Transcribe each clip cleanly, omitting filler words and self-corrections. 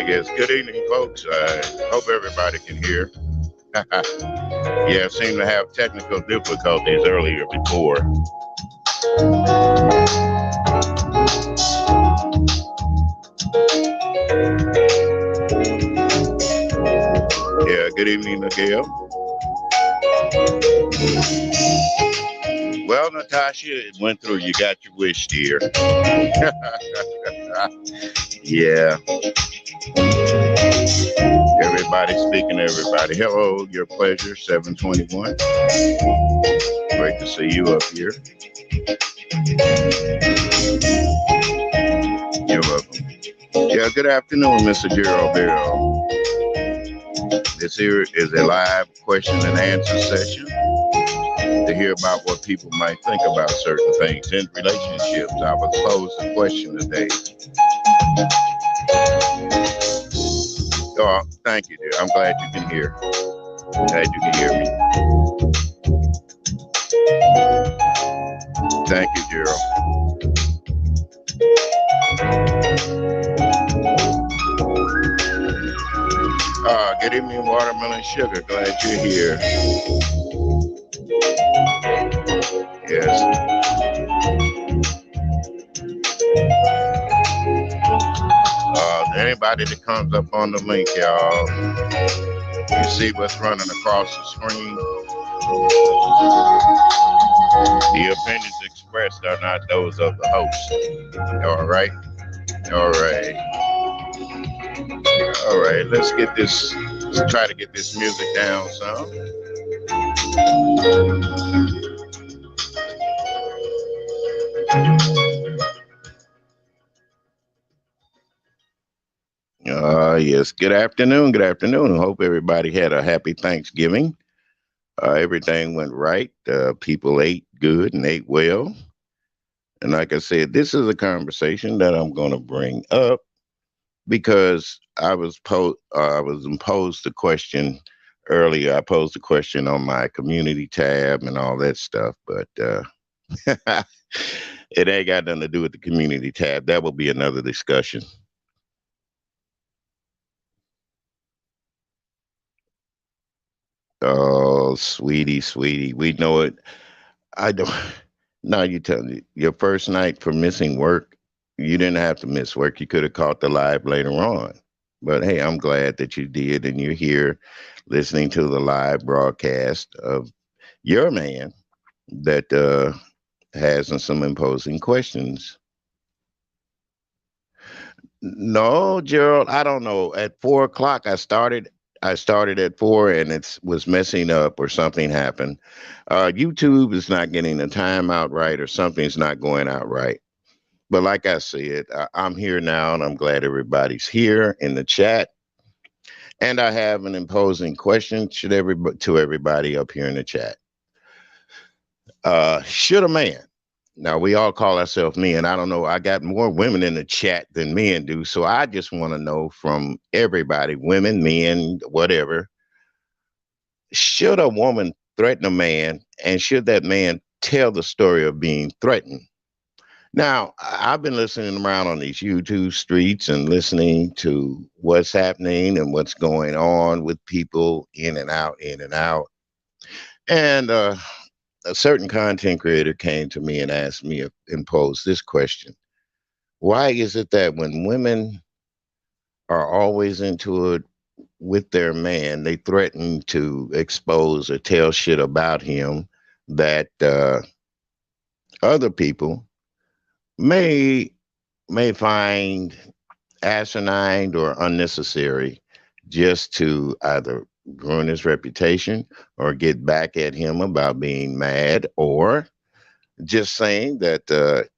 Yes, good evening, folks. I hope everybody can hear. Yeah, seemed to have technical difficulties earlier before. Yeah, good evening, Miguel. Well, Natasha, it went through. You got your wish, dear. Yeah, everybody speaking to everybody. Hello, your pleasure, 721. Great to see you up here. You're welcome. Yeah, good afternoon, Mr. Gerald Barrow. This here is a live question and answer session to hear about what people might think about certain things in relationships. I will pose the question today. Oh, thank you, dear. I'm glad you can hear. Glad you can hear me. Thank you, Gerald. Good evening, Watermelon Sugar. Glad you're here. Yes. Anybody that comes up on the link, y'all, you see what's running across the screen. The opinions expressed are not those of the host. All right. All right. All right. Let's try to get this music down some. Yes. Good afternoon. Good afternoon. I hope everybody had a happy Thanksgiving. Everything went right. People ate good and ate well. And like I said, this is a conversation that I'm going to bring up because I was imposed a question earlier. I posed a question on my community tab and all that stuff, but it ain't got nothing to do with the community tab. That will be another discussion. Oh, sweetie, sweetie, we know it. I don't. Now you tell me your first night for missing work. You didn't have to miss work. You could have caught the live later on. But hey, I'm glad that you did, and you're here listening to the live broadcast of your man that has some imposing questions. No, Gerald, I don't know. At 4 o'clock, I started at four, and it was messing up, or something happened. YouTube is not getting the time out right, or something's not going out right. But like I said, I'm here now, and I'm glad everybody's here in the chat. And I have an imposing question to everybody up here in the chat. Should a man, now we all call ourselves men. I don't know. I got more women in the chat than men do. So I just want to know from everybody, women, men, whatever, should a woman threaten a man, and should that man tell the story of being threatened? Now, I've been listening around on these YouTube streets and listening to what's happening and what's going on with people in and out, in and out. And a certain content creator came to me and asked me and posed this question. Why is it that when women are always into it, with their man, they threaten to expose or tell shit about him that other people may find asinine or unnecessary, just to either ruin his reputation or get back at him about being mad, or just saying that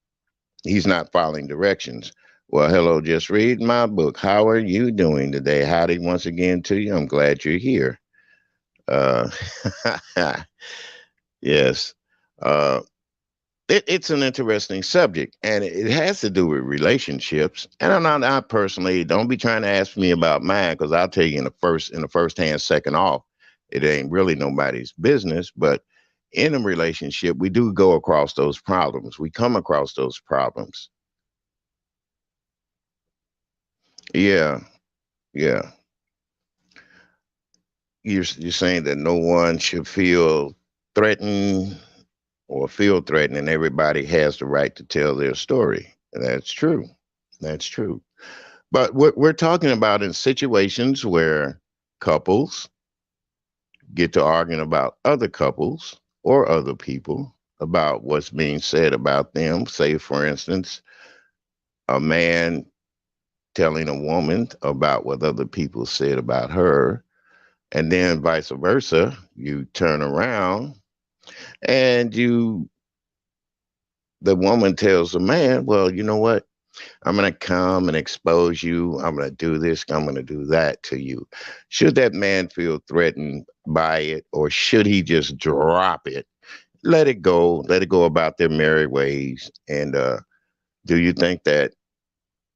he's not following directions. Well, hello, just read my book. How are you doing today? Howdy once again to you. I'm glad you're here. Uh, yes. Uh, it's an interesting subject, and it has to do with relationships. And I personally, don't be trying to ask me about mine, because I'll tell you in the first hand, second off, it ain't really nobody's business. But in a relationship, we do go across those problems. We come across those problems. Yeah, yeah. You're saying that no one should feel threatened or feel threatened, and everybody has the right to tell their story. That's true. That's true. But what we're talking about in situations where couples get to arguing about other couples or other people about what's being said about them. Say, for instance, a man telling a woman about what other people said about her, and then vice versa. You turn around and the woman tells the man, well, you know what? I'm going to come and expose you. I'm going to do this. I'm going to do that to you. Should that man feel threatened by it, or should he just drop it? Let it go. Let it go about their merry ways. And do you think that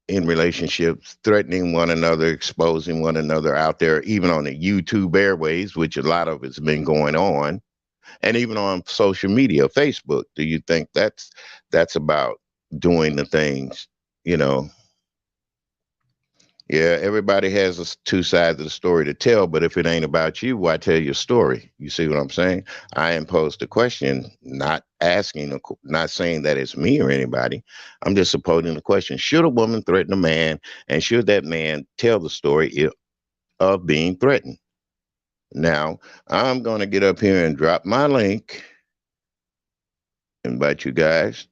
in relationships, threatening one another, exposing one another out there, even on the YouTube airways, which a lot of it's been going on, and even on social media, Facebook, do you think that's about doing the things, you know? Yeah, everybody has two sides of the story to tell, but if it ain't about you, why tell your story? You see what I'm saying? I imposed the question, not asking, not saying that it's me or anybody. I'm just supposing the question: should a woman threaten a man, and should that man tell the story of being threatened? Now, I'm going to get up here and drop my link, invite you guys,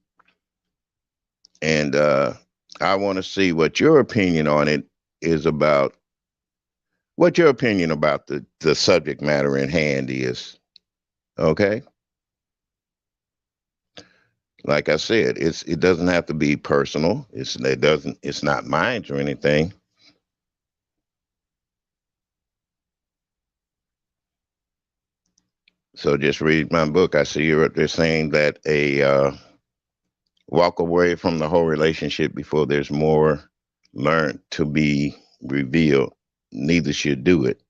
and I want to see what your opinion on it is about. What your opinion about the subject matter in hand is. Okay, like I said, it doesn't have to be personal. It's not mine or anything. So just read my book. I see you're up there saying that a walk away from the whole relationship before there's more learned to be revealed. Neither should do it.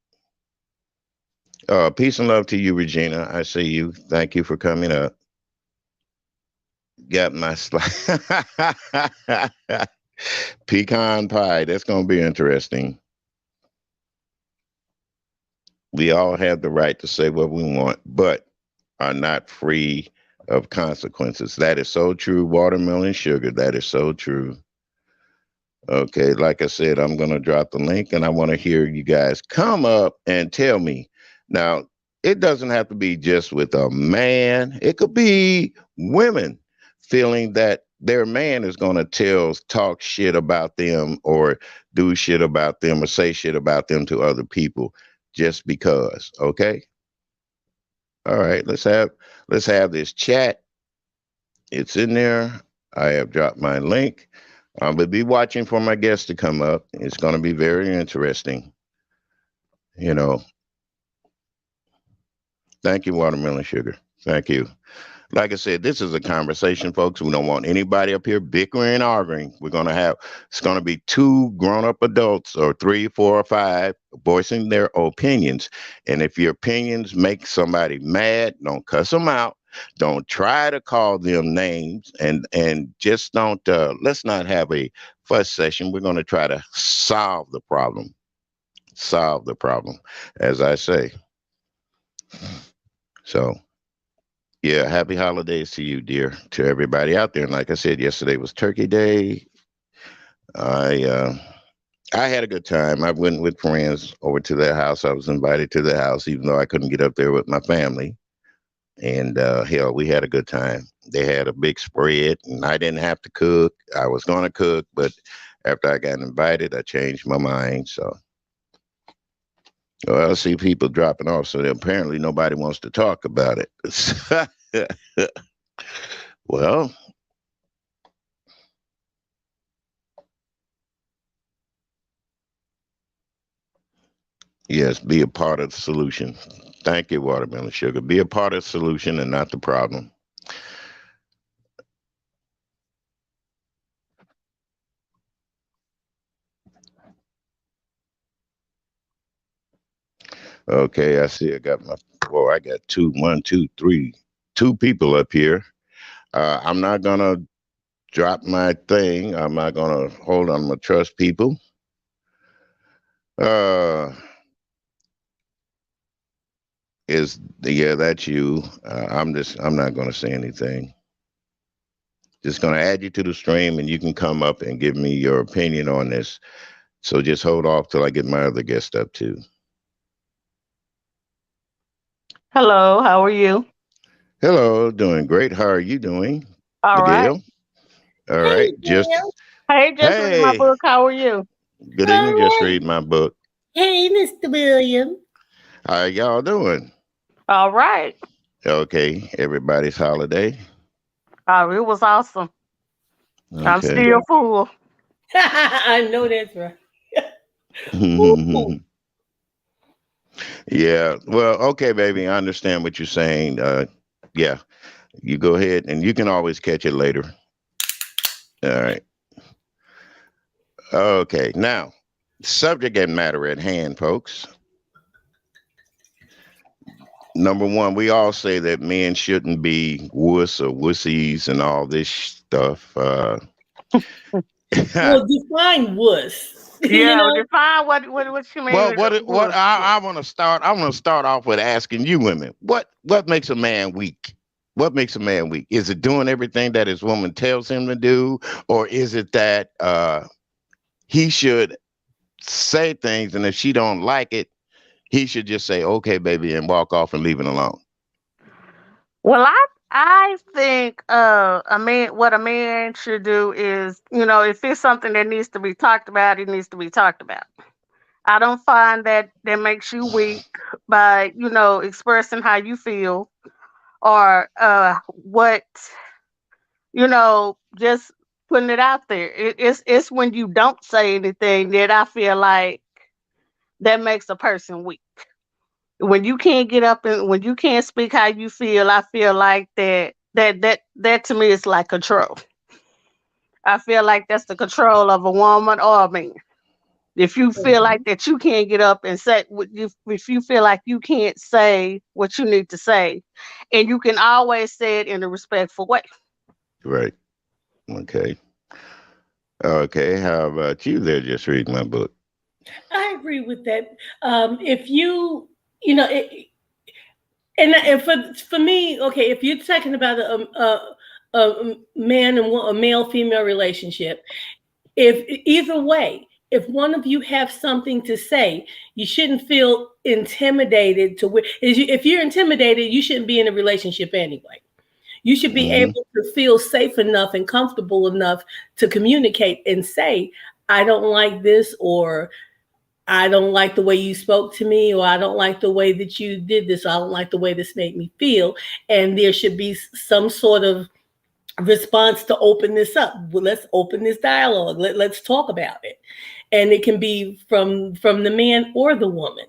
Peace and love to you, Regina. I see you. Thank you for coming up. Got my pecan pie. That's going to be interesting. We all have the right to say what we want, but are not free of consequences. That is so true. Watermelon sugar. That is so true. Okay, like I said, I'm going to drop the link, and I want to hear you guys come up and tell me. Now, it doesn't have to be just with a man, it could be women feeling that their man is going to talk shit about them, or do shit about them, or say shit about them to other people just because. Okay. All right. Let's have this chat. It's in there. I have dropped my link. But be watching for my guests to come up. It's going to be very interesting. You know, thank you, Watermelon Sugar. Thank you. Like I said, this is a conversation, folks. We don't want anybody up here bickering and arguing. It's going to be two grown up adults, or three, four, or five, voicing their opinions. And if your opinions make somebody mad, don't cuss them out. Don't try to call them names, and just don't, let's not have a fuss session. We're going to try to solve the problem, as I say. So, yeah, happy holidays to you, dear, to everybody out there. And like I said, yesterday was Turkey Day. I I had a good time. I went with friends over to their house. I was invited to their house, even though I couldn't get up there with my family. And hell, we had a good time. They had a big spread, and I didn't have to cook. I was going to cook, but after I got invited, I changed my mind. So, well, I see people dropping off. So apparently, nobody wants to talk about it. Well, yes, be a part of the solution. Thank you, Watermelon Sugar. Be a part of the solution and not the problem. Okay, I see. I got my. Well, I got two, one, two, three, two people up here. I'm not gonna drop my thing. I'm not gonna hold on. I'm gonna trust people. Uh, is yeah, that's you. I'm not gonna say anything. Just gonna add you to the stream, and you can come up and give me your opinion on this. So just hold off till I get my other guest up too. Hello, how are you? Hello, doing great. How are you doing, All right. Miguel? All Hey, right, Gail. Hey, just read my hey, book. How are you? good All evening. Just right. read my book. Hey, Mr. William. How y'all doing? All right. Okay, everybody's holiday. It was awesome. I'm Okay. still full. I know that's right. Ooh. Yeah. Well, okay, baby. I understand what you're saying. Yeah, you go ahead and you can always catch it later. All right. Okay. Now, subject and matter at hand, folks. Number one, we all say that men shouldn't be wuss or wussies and all this stuff. Well, define wuss. You Yeah, well, know? define what you mean Well, with what was. I want to start. I want to start off with asking you, women, what makes a man weak? What makes a man weak? Is it doing everything that his woman tells him to do, or is it that he should say things, and if she don't like it, he should just say, "Okay, baby," and walk off and leave it alone? Well, I think a man should do is, if it's something that needs to be talked about, it needs to be talked about. I don't find that makes you weak by, expressing how you feel or what, just putting it out there. It's when you don't say anything that I feel like that makes a person weak. When you can't get up and when you can't speak how you feel, I feel like that to me is like control. I feel like that's the control of a woman or a man. If you feel like Mhm. that you can't get up and say what you, if you feel like you can't say what you need to say, and you can always say it in a respectful way. Right. Okay. Okay. How about you? There, just read my book. I agree with that. If you, you know, it, and for me, okay, if you're talking about a man and a male female relationship, if either way, if one of you have something to say, you shouldn't feel intimidated to where if you're intimidated, you shouldn't be in a relationship anyway. You should be Hmm. able to feel safe enough and comfortable enough to communicate and say, I don't like this, or I don't like the way you spoke to me, or I don't like the way that you did this, or I don't like the way this made me feel. And there should be some sort of response to open this up. Well, let's open this dialogue. Let's talk about it. And it can be from the man or the woman.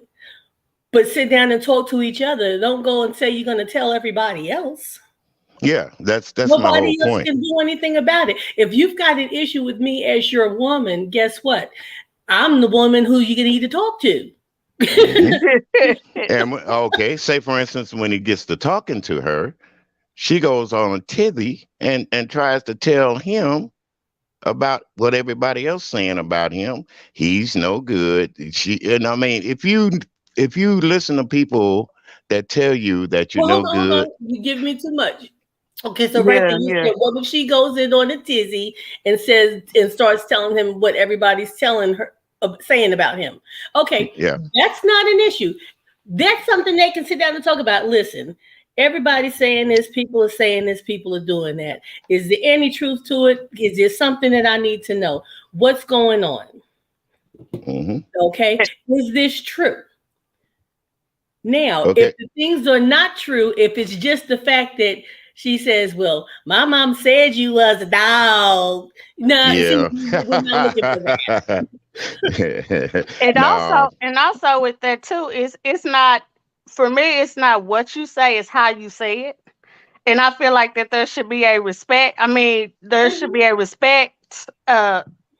But sit down and talk to each other. Don't go and say you're going to tell everybody else. Yeah, that's my whole Nobody else point. can do anything about it. If you've got an issue with me as your woman, guess what? I'm the woman who you need to talk to. Hmm. And okay, say for instance, when he gets to talking to her, she goes on a tithy and tries to tell him about what everybody else saying about him. He's no good. And I mean, if you listen to people that tell you that you're Well, no hold good, on. You give me too much. Okay, so right there, Yeah, you yeah. said, what if she goes in on a tizzy and says and starts telling him what everybody's telling her? saying about him. Okay, Yeah. that's not an issue. That's something they can sit down and talk about. Listen, everybody's saying this, people are saying this, people are doing that. Is there any truth to it? Is there something that I need to know? What's going on? Mm-hmm. Okay, is this true? Now, Okay. if the things are not true, if it's just the fact that she says, well, my mom said you was a dog. No, Yeah. we're not looking for that. And No. also with that too, it's not, for me, it's not what you say, it's how you say it. And I feel like that there should be a respect. I mean, there should be a respect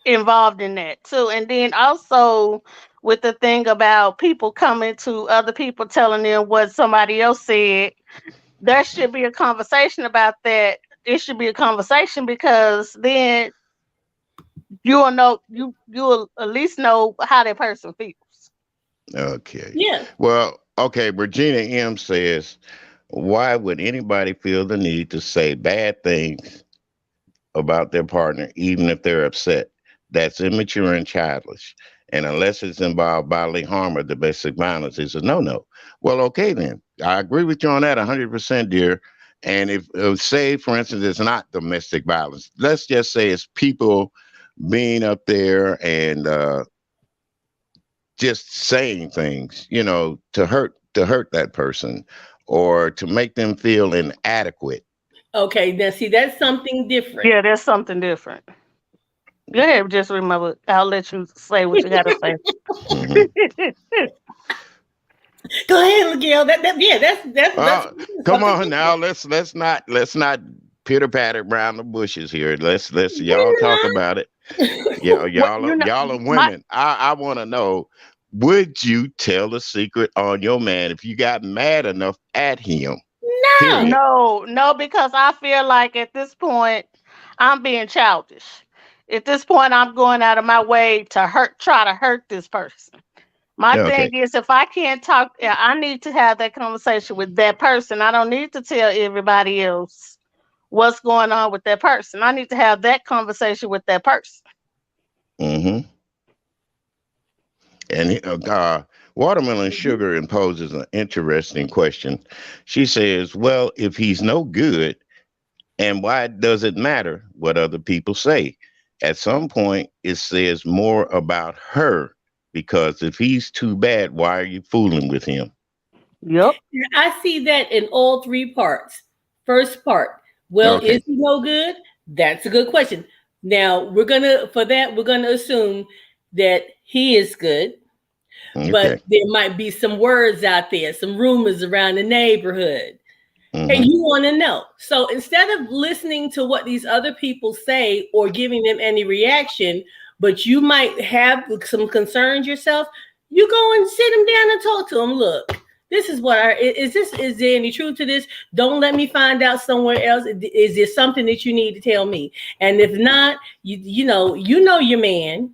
involved in that too. And then also with the thing about people coming to other people telling them what somebody else said, there should be a conversation about that. It should be a conversation, because then you'll know, you'll at least know how that person feels. Okay. Yeah. Well, okay. Regina M says, why would anybody feel the need to say bad things about their partner, even if they're upset? That's immature and childish. And unless it's involved bodily harm or domestic violence, it's a no-no. Well, okay, then. I agree with you on that 100%, dear. And if, say, for instance, it's not domestic violence, let's just say it's people being up there and just saying things, to hurt that person or to make them feel inadequate. Okay, now see, that's something different. Yeah, that's something different. Go ahead, just remember, I'll let you say what you gotta say. Mm-hmm. Go ahead, Miguel. That's Come on now, let's not pitter patter around the bushes here. Let's y'all talk about it. Yeah, y'all are women. I want to know, would you tell a secret on your man if you got mad enough at him? No. Period. No, because I feel like at this point I'm being childish. At this point, I'm going out of my way to try to hurt this person. My Okay. thing is, if I can't talk, yeah, I need to have that conversation with that person. I don't need to tell everybody else what's going on with that person. I need to have that conversation with that person. Mm-hmm. And Watermelon Sugar imposes an interesting question. She says, well, if he's no good, and why does it matter what other people say? At some point, it says more about her, because if he's too bad, why are you fooling with him? Yep. I see that in all three parts. First part, well, Okay. is he no good? That's a good question. Now we're gonna assume that he is good, Okay. but there might be some words out there, some rumors around the neighborhood. Mm-hmm. And you want to know. So instead of listening to what these other people say or giving them any reaction, but you might have some concerns yourself, you go and sit them down and talk to them. Look, this is what is there any truth to this? Don't let me find out somewhere else. Is there something that you need to tell me? And if not, you know your man.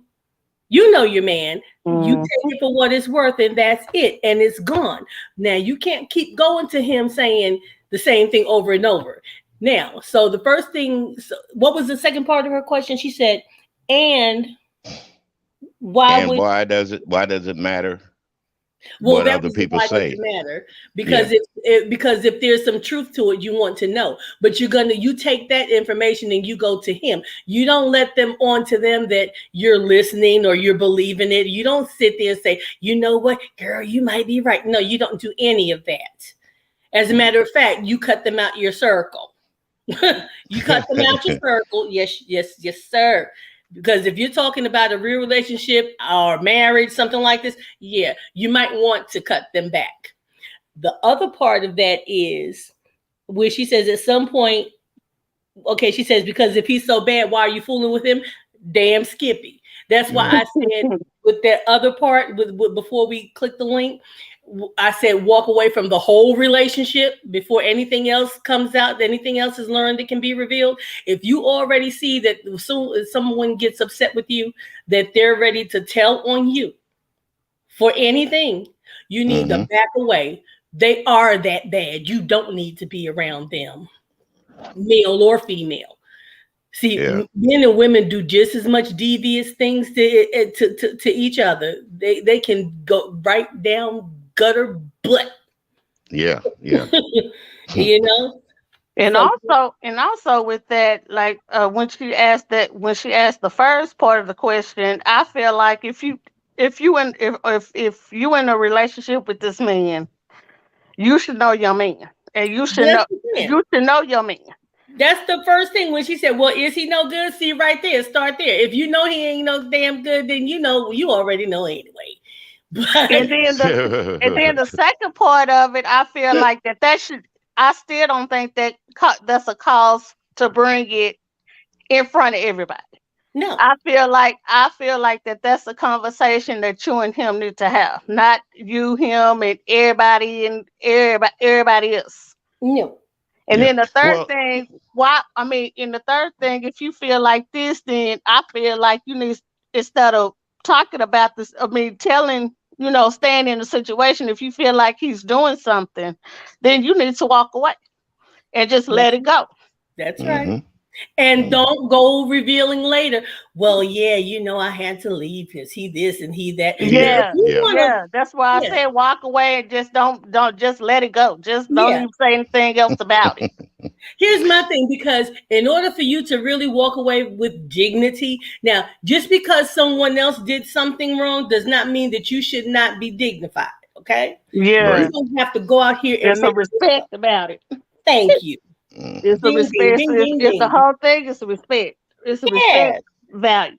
You know your man. You take it for what it's worth, and that's it. And it's gone. Now you can't keep going to him saying the same thing over and over. Now, so the first thing, what was the second part of her question? She said, and why does it matter? Well, what other people say? Does it matter? Because because if there's some truth to it, you want to know. But you take that information and you go to him. You don't let them on to them that you're listening or you're believing it. You don't sit there and say, you know what, girl, you might be right. No, you don't do any of that. As a matter of fact, you cut them out your circle. You cut them out your circle. Yes, sir. Because if you're talking about a real relationship or marriage, something like this, yeah, you might want to cut them back. The other part of that is where she says at some point, okay, she says, because if he's so bad, why are you fooling with him? Damn Skippy. That's why I said with that other part, before we click the link, I said walk away from the whole relationship before anything else comes out, anything else is learned that can be revealed. If you already see that soon as someone gets upset with you, that they're ready to tell on you for anything, you need to back away. They are that bad. You don't need to be around them, male or female. See, Yeah. men and women do just as much devious things to each other. They can go right down gutter butt. Yeah. Yeah. You know. And So also with that, like when she asked the first part of the question, I feel like if you in a relationship with this man, you should know your man, and that's the thing. you should know your man. That's the first thing when she said, "Well, is he no good?" See right there, start there. If you know he ain't no damn good, then you know you already know anyway. But And then the second part of it, I feel like that should. I still don't think that's a cause to bring it in front of everybody. no, I feel like that's a conversation that you and him need to have, not you, him, and everybody else. no, And Yeah. then the third Well, thing, in the third thing, if you feel like this, then I feel like you need, instead of talking about this, telling, staying in the situation, if you feel like he's doing something, then you need to walk away and just let it go. that's right. hmm And don't go revealing later. Well, yeah, I had to leave because he this and he that. Now, if Yeah. Yeah, you Yeah. wanna, yeah. That's why I yeah, said walk away and just don't just let it go. Just don't yeah. even say anything else about it. Here's my thing, because in order for you to really walk away with dignity, now just because someone else did something wrong does not mean that you should not be dignified. Okay, Yeah. you Right. don't have to go out here and There's some make. respect about it. Thank you. It's a Ding ding respect. ding ding It's the ding. whole thing. It's a respect. It's a Yeah. respect value.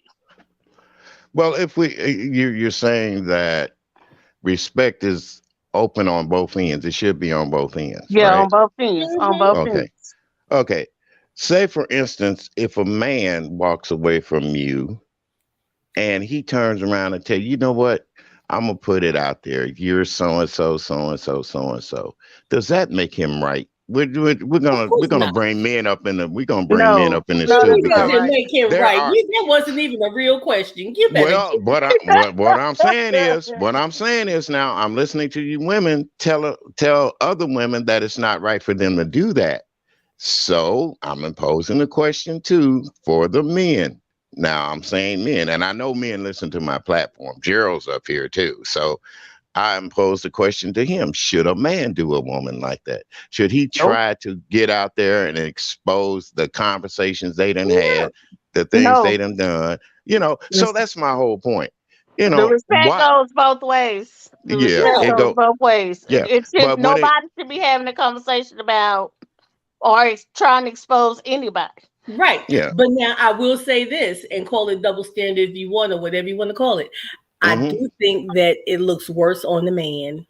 Well, if you're saying that respect is open on both ends, it should be on both ends, Yeah, right? on both ends. On Mhm. both Okay. ends. Okay. Say for instance, if a man walks away from you and he turns around and tell you, you know what? I'm gonna put it out there. You're so and so, so and so, so and so. Does that make him right? We're Of gonna course not. bring men up in the we're gonna bring men No, up in this no, too that's It not because doesn't right. make him there right. are That wasn't even a real question. You better get well, what I'm saying is now I'm listening to you women tell other women that it's not right for them to do that. So I'm imposing a question too for the men. Now I'm saying men, and I know men listen to my platform. Gerald's up here too. So I impose the question to him. Should a man do a woman like that? Should he Nope. try to get out there and expose the conversations they done no. had, the things they No. done done? So that's my whole point. The respect What? goes both ways. The Yeah, respect it No. goes go. both ways. Yeah, It should but when it nobody should be having a conversation about or trying to expose anybody. Right. yeah, But now I will say this and call it double standard if you want, or whatever you want to call it. I hmm do think that it looks worse on the man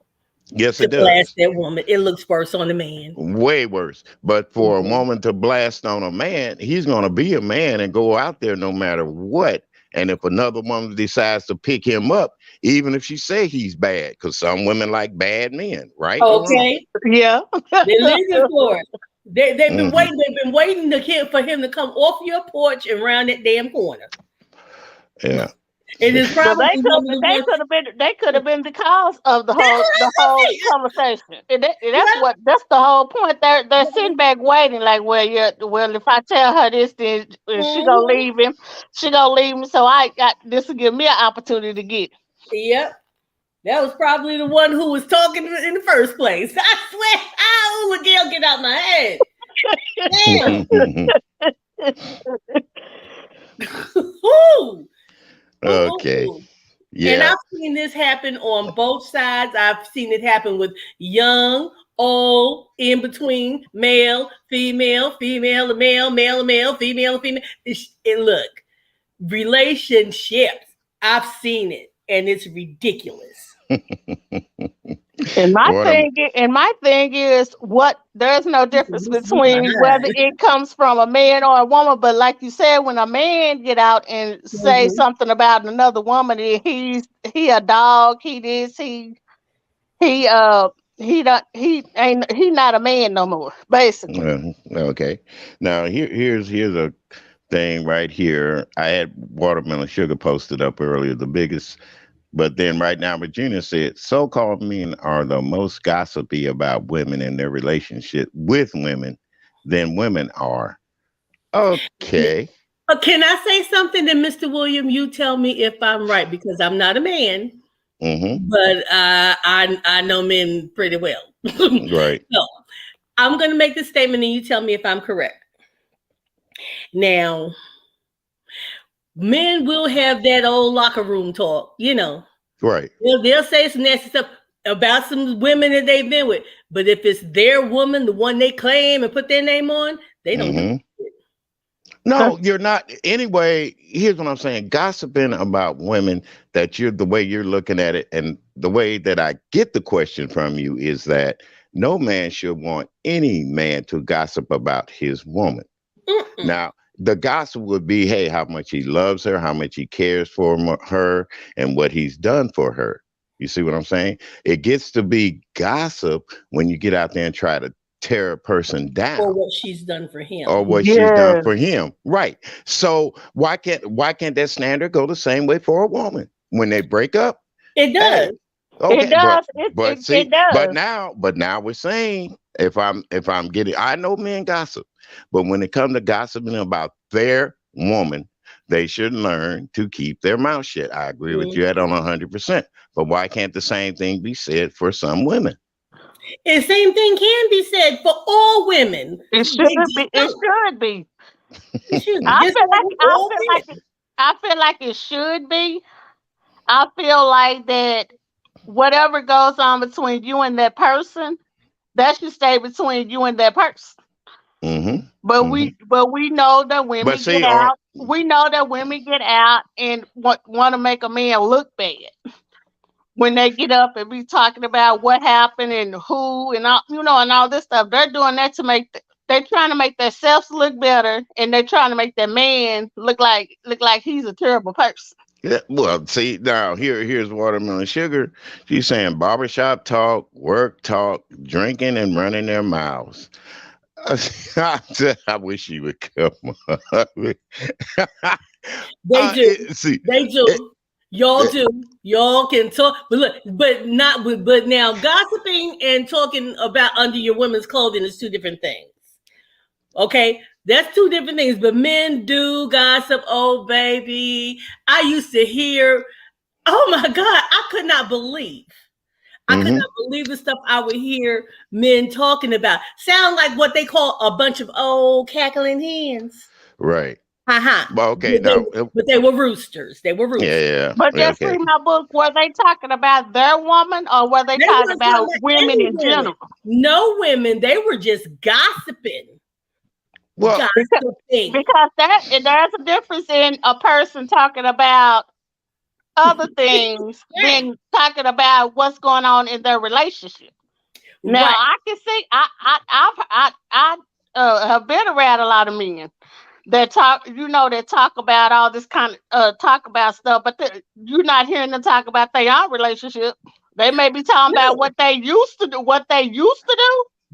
yes, to it blast does. that woman. It looks worse on the man. Way worse. But for a Mhm. woman to blast on a man, he's going to be a man and go out there no matter what. And if another woman decides to pick him up, even if she say he's bad, because some women like bad men, right or wrong. Okay. Yeah. They're looking for it. They've been hmm waiting. They've been waiting for him to come off your porch and round that damn corner. Yeah. It is Well, probably one of the ones. they could have been the cause of That's what I the was gonna whole say. conversation. And Yeah. that's the whole point. They're sitting back waiting, like, well, if I tell her this, then she gonna Mhm. leave him. She gonna leave him. So I got this will give me an opportunity to get. Yep. That was probably the one who was talking in the first place. I swear. Oh, Miguel, get out my head. Damn. Ooh. okay. Ooh. And Yeah. I've seen this happen on both sides. I've seen it happen with young, old, in between, male, female, female, male, male, male, female, female. Look, relationships. I've seen it, and it's ridiculous. And What am my thing is what there's no difference This is between whether behind. it comes from a man or a woman. But like you said, when a man get out and say Mhm. something about another woman, and he a dog, he he ain't he not a man no more, basically. okay. Now here's a thing right here. I had watermelon sugar posted up earlier. The biggest. But then right now, Virginia said so-called men are the most gossipy about women and their relationship with women than women are. Okay. Can I say something to Mr. William? You tell me if I'm right, because I'm not a man, but I know men pretty well. Right. So I'm going to make this statement and you tell me if I'm correct. Now, men will have that old locker room talk, you know. Right. They'll say some nasty stuff about some women that they've been with. But if it's their woman, the one they claim and put their name on, they don't do it. No, you're not. Anyway, here's what I'm saying. Gossiping about women, the way you're looking at it, and the way that I get the question from you is that no man should want any man to gossip about his woman. Now, the gossip would be, hey, how much he loves her, how much he cares for her, and what he's done for her. You see what I'm saying? It gets to be gossip when you get out there and try to tear a person down, or what she's done for him, or what she's done for him. Right. So why can't that standard go the same way for a woman when they break up? It does. Hey, okay, it does. It does. But now we're saying if I'm getting, I know men gossip, but when it comes to gossiping about their woman, they should learn to keep their mouth shut. I agree with you at on 100%. But why can't the same thing be said for some women? The same thing can be said for all women. It should be. It should be. I feel like it should be. I feel like that whatever goes on between you and that person, that should stay between you and that person. But we know that women get out. We know that women get out and want to make a man look bad when they get up and be talking about what happened and who and all, and all this stuff. They're doing that to they're trying to make themselves look better, and they're trying to make their man look like he's a terrible person. Yeah, well, see, now here's Watermelon Sugar. She's saying barbershop talk, work talk, drinking and running their mouths. I wish you would come on. They do. They do. Y'all do. Y'all can talk, but now gossiping and talking about under your women's clothing is two different things. Okay, that's two different things. But men do gossip. Oh, baby, I used to hear. Oh my God, I could not believe the stuff I would hear men talking about. Sound like what they call a bunch of old cackling hens. Right. Well, okay. But they were roosters. Yeah. But just read my book. Were they talking about their woman, or were they talking about women in general? No women. They were just gossiping. Well, because there's a difference in a person talking about other things than talking about what's going on in their relationship. Now, I can see. I have been around a lot of men that talk about all this kind of talk about stuff, but you're not hearing them talk about their own relationship. They may be talking about what they used to do,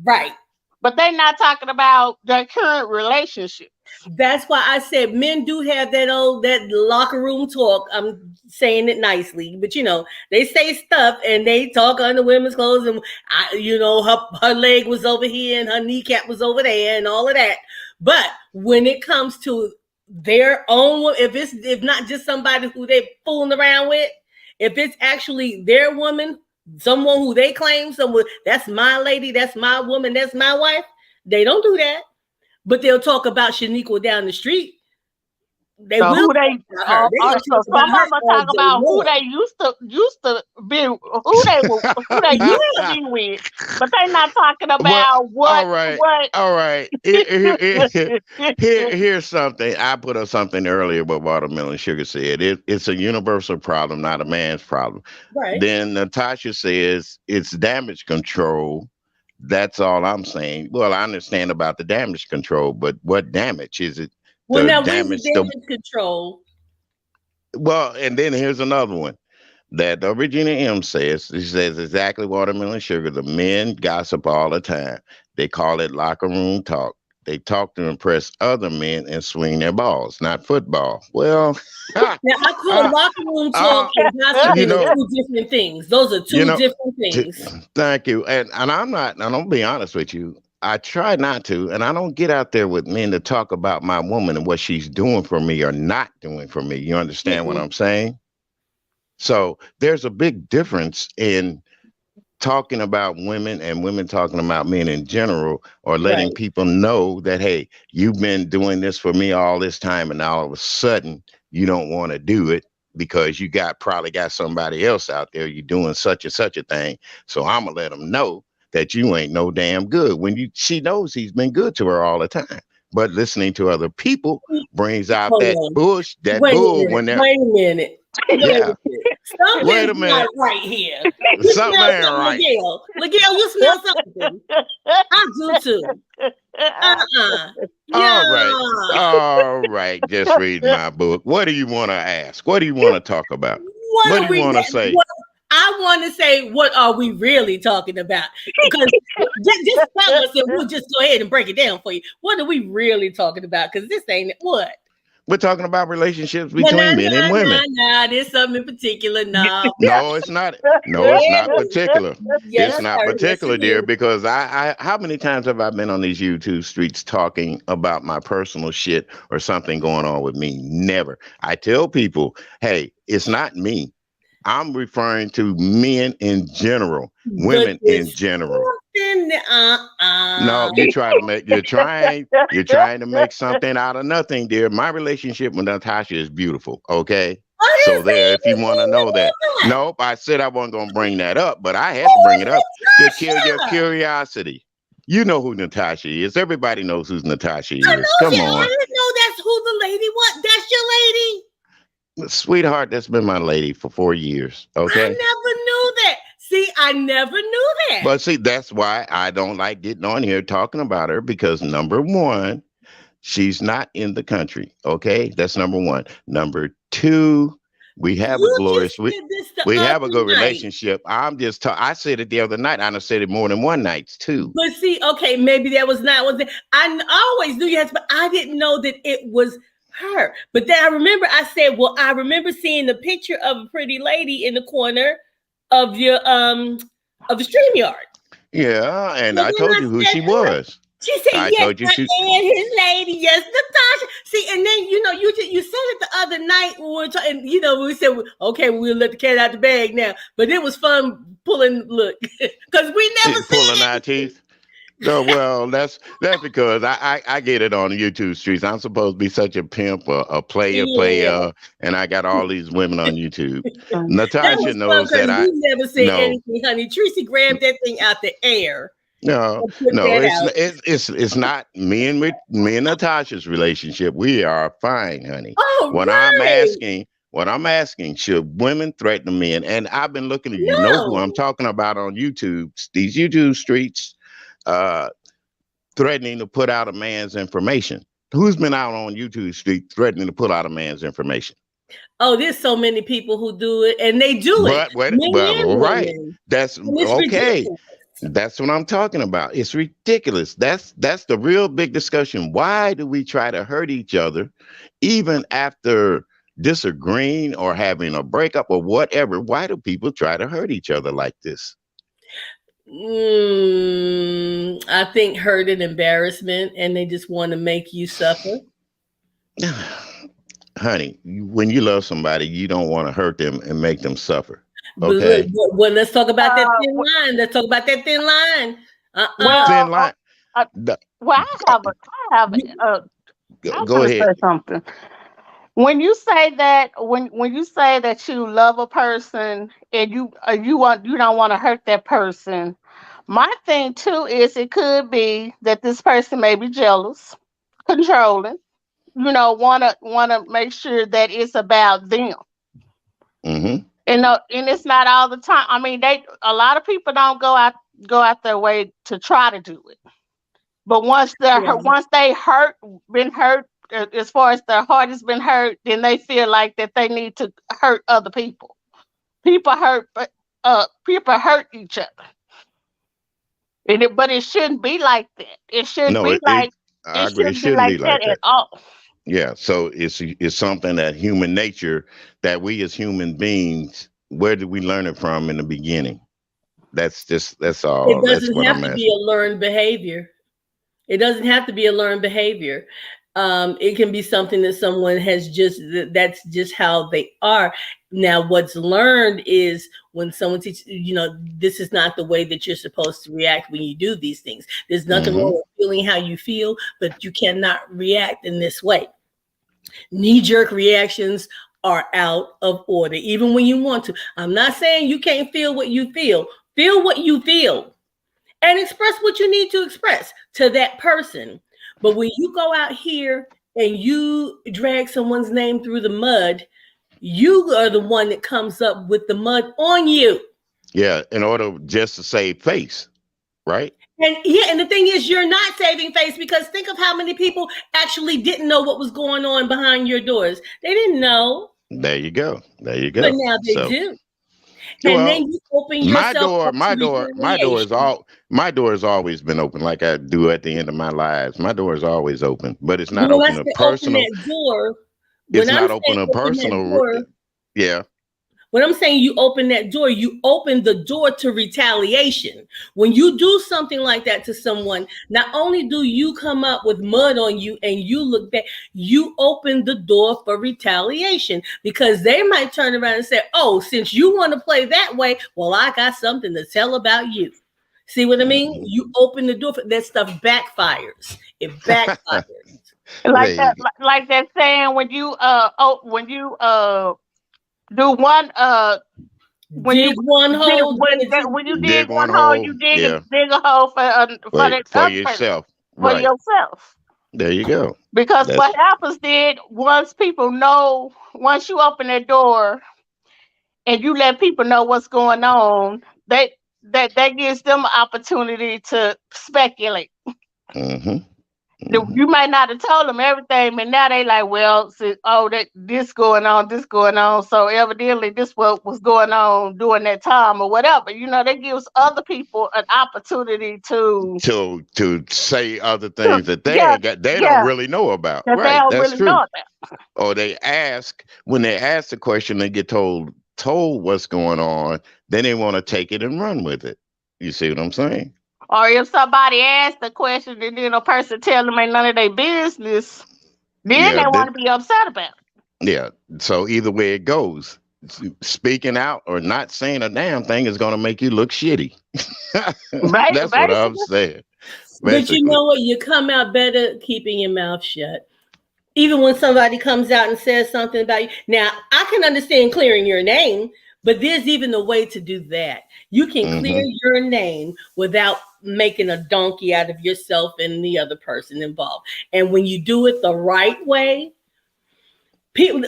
right? But they're not talking about their current relationship. That's why I said men do have that locker room talk. I'm saying it nicely, but they say stuff and they talk under women's clothes, and her leg was over here and her kneecap was over there and all of that. But when it comes to their own, if not just somebody who they fooling around with, if it's actually their woman, someone who they claim, someone that's my lady, that's my woman, that's my wife, they don't do that. But they'll talk about Shaniqua down the street. They will. Some of them talk about who they used to be, who they used to be with, but they're not talking about what. All right. Here's something. I put up something earlier what Watermelon Sugar said. It's a universal problem, not a man's problem. Right. Then Natasha says it's damage control. That's all I'm saying. Well, I understand about the damage control, but what damage is it? Well, now damage control. Well, and then here's another one that Regina M says. She says exactly Watermelon Sugar. The men gossip all the time. They call it locker room talk. They talk to impress other men and swing their balls, not football. Well, now I call locker room talk and gossiping two different things. Those are two different things. Thank you. And I'm not. And I'll be honest with you. I try not to, and I don't get out there with men to talk about my woman and what she's doing for me or not doing for me. You understand what Mm-mm. I'm saying? So there's a big difference in talking about women and women talking about men in general, or letting Right. people know that, hey, you've been doing this for me all this time, and all of a sudden you don't want to do it because you probably got somebody else out there, you doing such and such a thing. So I'm gonna let them know that you ain't no damn good, when she knows he's been good to her all the time. But listening to other people brings out Hold that on. that Wait a bull minute. when they're, Wait a minute. Wait a yeah, minute. wait Something's a not minute, right here. You something smell ain't something, right. Miguel. Miguel, you smell something. I do too. All right. Yeah. All right. Just read my book. What do you want to ask? What do you want to talk about? What What do are you we? want to say? What I want to say, what are we really talking about? Because just tell us, and we'll just go ahead and break it down for you. What are we really talking about? Because this ain't what. We're talking about relationships Nah, between men and women. There's something in particular. No. No, it's not. No, it's Yeah, not particular. yes, It's not sir. Yes, it particular, dear, is. because how many times have I been on these YouTube streets talking about my personal shit or something going on with me? Never. I tell people, hey, it's not me. I'm referring to men in general, But women in it's general. something. No, you're trying to make something out of nothing, dear. My relationship with Natasha is beautiful. Okay. I So didn't say there, if you want to anything know that. about that. Nope, I said I wasn't gonna bring that up, but I had to Who bring is it up to kill your Natasha? curiosity. You know who Natasha is. Everybody knows who Natasha I is. know Come you. I on. didn't know that's who the lady was. That's your lady. Sweetheart, that's been my lady for 4 years. I Okay. never knew that. See, I never knew that. But see, that's why I don't like getting on here talking about her, because number one, she's not in the country. Okay. That's number one. Number two, we have a You just glorious, said this the we other have a good night. relationship. I said it the other night. I done said it more than one night too. But see, okay, maybe that was not what I always knew yes, but I didn't know that it was her. But then I remember I said, well, I remember seeing the picture of a pretty lady in the corner of your of the StreamYard. Yeah, So and then I told I you who said, she was. she said, I yes, told you I she. am his lady. Yes, Natasha. See, and then, you said it the other night when we were talking, we said, okay, we'll let the cat out the bag now. But it was fun pulling, look, because we never Pulling said our anything. teeth. No, well, that's because I get it on the YouTube streets. I'm supposed to be such a pimp, a Yeah. player, and I got all these women on YouTube. That Natasha was fun knows because that I we never said no. anything, honey. Tracy grabbed that thing out the air No, and put no, that out. it's not me and Natasha's relationship. We are fine, honey. Oh, What I'm right. asking, what I'm asking, should women threaten men? And I've been looking at, who I'm No. talking about on YouTube, these YouTube streets, uh, threatening to put out a man's information. Who's been out on YouTube street threatening to put out a man's information? Oh, there's so many people who do it, and they do it, But what? men Well, and all right, women. that's And it's okay. ridiculous. That's what I'm talking about. It's ridiculous. That's the real big discussion. Why do we try to hurt each other, even after disagreeing or having a breakup or whatever? Why do people try to hurt each other like this? I think hurt and embarrassment, and they just want to make you suffer. Honey, when you love somebody, you don't want to hurt them and make them suffer. But Okay. well, let's talk about that thin line. Let's talk about that thin line. Thin line. Well, I Go want to ahead. say something. When you say that, when you say that you love a person and you don't want to hurt that person, my thing too is it could be that this person may be jealous, controlling. Want to make sure that it's about them. Mm-hmm. And it's not all the time. I mean, a lot of people don't go out their way to try to do it. But once they been hurt, as far as their heart has been hurt, then they feel like that they need to hurt other people. People hurt each other, but it shouldn't be like that. It shouldn't No, be like I it agree. It shouldn't be shouldn't like be like that at that. all. Yeah. So it's something that human nature, that we as human beings, where did we learn it from in the beginning? That's It all. That's doesn't what have I'm to be a asking. learned behavior. It doesn't have to be a learned behavior. It can be something that someone has that's just how they are. Now, what's learned is when someone teaches, this is not the way that you're supposed to react when you do these things. There's nothing wrong with feeling how you feel, but you cannot react in this way. Knee-jerk reactions are out of order, even when you want to. I'm not saying you can't feel what you feel. Feel what you feel and express what you need to express to that person. But when you go out here and you drag someone's name through the mud, you are the one that comes up with the mud on you. Yeah, in order just to save face, right? And the thing is, you're not saving face, because think of how many people actually didn't know what was going on behind your doors. They didn't know. There you go. But now they do. And then you open yourself my door has always been open, like I do at the end of my lives. My door is always open, but it's not open to personal. It's not open to personal. Yeah. When I'm saying you open that door, you open the door to retaliation. When you do something like that to someone, not only do you come up with mud on you and you look back, you open the door for retaliation, because they might turn around and say, oh, since you want to play that way, well, I got something to tell about you. See what I mean? You open the door for that stuff. Backfires. It backfires. like that saying, when you do one when dig you one hole, when you dig one hole, you dig a hole for yourself. For yourself. There you go. Because what happens then, once you open that door and you let people know what's going on, that gives them an opportunity to speculate. You might not have told them everything, but now they like, well, this going on. So evidently this what was going on during that time or whatever. That gives other people an opportunity to say other things that they don't really know about. That right. They don't That's really true. know about. Or when they ask the question, they get told what's going on, then they want to take it and run with it. You see what I'm saying? Or if somebody asks the question and then a person tell them ain't none of their business, then they want to be upset about it. Yeah. So either way it goes, speaking out or not saying a damn thing is going to make you look shitty. That's what I'm saying. But you know what? You come out better keeping your mouth shut. Even when somebody comes out and says something about you. Now, I can understand clearing your name, but there's even a way to do that. You can clear your name without making a donkey out of yourself and the other person involved. And when you do it the right way, people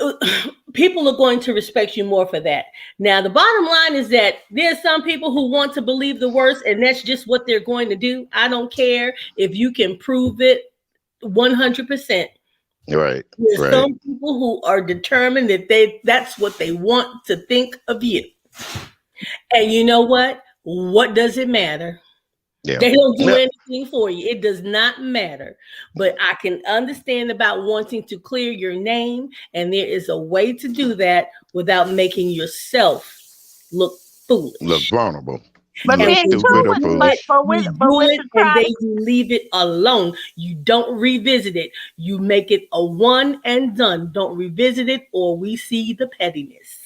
are going to respect you more for that. Now, the bottom line is that there's some people who want to believe the worst, and that's just what they're going to do. I don't care if you can prove it 100%. Right. There's some people who are determined that that's what they want to think of you. And you know what? What does it matter? Yeah. They don't do anything for you. It does not matter. But I can understand about wanting to clear your name, and there is a way to do that without making yourself look foolish. Look vulnerable. But then and then you leave it alone. You don't revisit it. You make it a one and done. Don't revisit it, or we see the pettiness.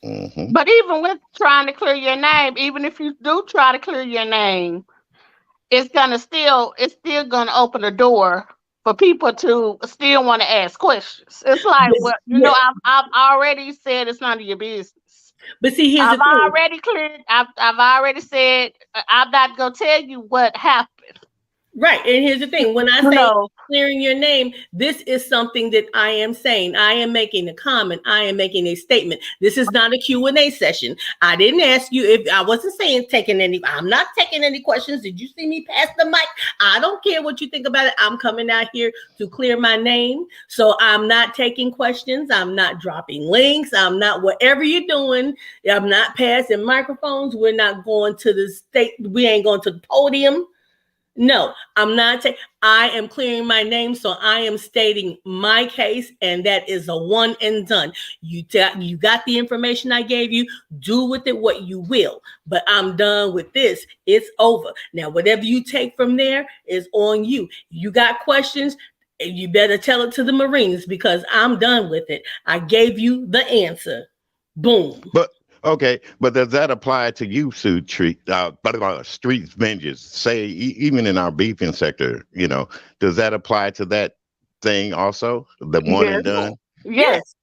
But even with trying to clear your name, even if you do try to clear your name, it's still gonna open the door for people to still want to ask questions. It's like, I've already said it's none of your business. But see, here's I've already cleared. I've already said I'm not gonna tell you what happened. Right, and here's the thing: when I say clearing your name, this is something that I am saying. I am making a comment. I am making a statement. This is not a Q&A session. I didn't ask you if I wasn't saying I'm not taking any questions. Did you see me pass the mic? I don't care what you think about it. I'm coming out here to clear my name. So I'm not taking questions. I'm not dropping links. I'm not whatever you're doing. I'm not passing microphones. We're not going to the state. We ain't going to the podium. No, I'm not. I am clearing my name, so I am stating my case, and that is a one and done. You got the information I gave you. Do with it what you will. But I'm done with this. It's over. Now, whatever you take from there is on you. You got questions, you better tell it to the Marines because I'm done with it. I gave you the answer. Boom. But okay, but does that apply to you, street vengeance? Say, even in our beefing sector, does that apply to that thing also? The one and done? Yes.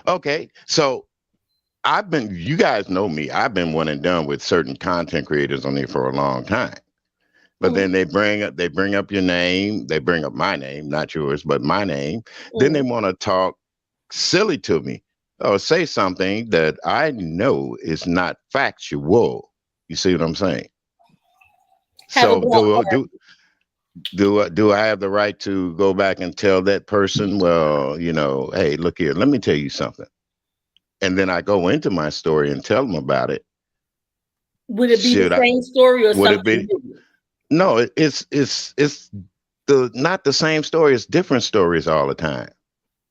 Okay, so you guys know me. I've been one and done with certain content creators on there for a long time. But then they bring up your name. They bring up my name, not yours, but my name. Then they want to talk silly to me. Or say something that I know is not factual. You see what I'm saying? So do I have the right to go back and tell that person, well, hey, look here, let me tell you something. And then I go into my story and tell them about it. Would it be the same story or something? No, it's not the same story. It's different stories all the time.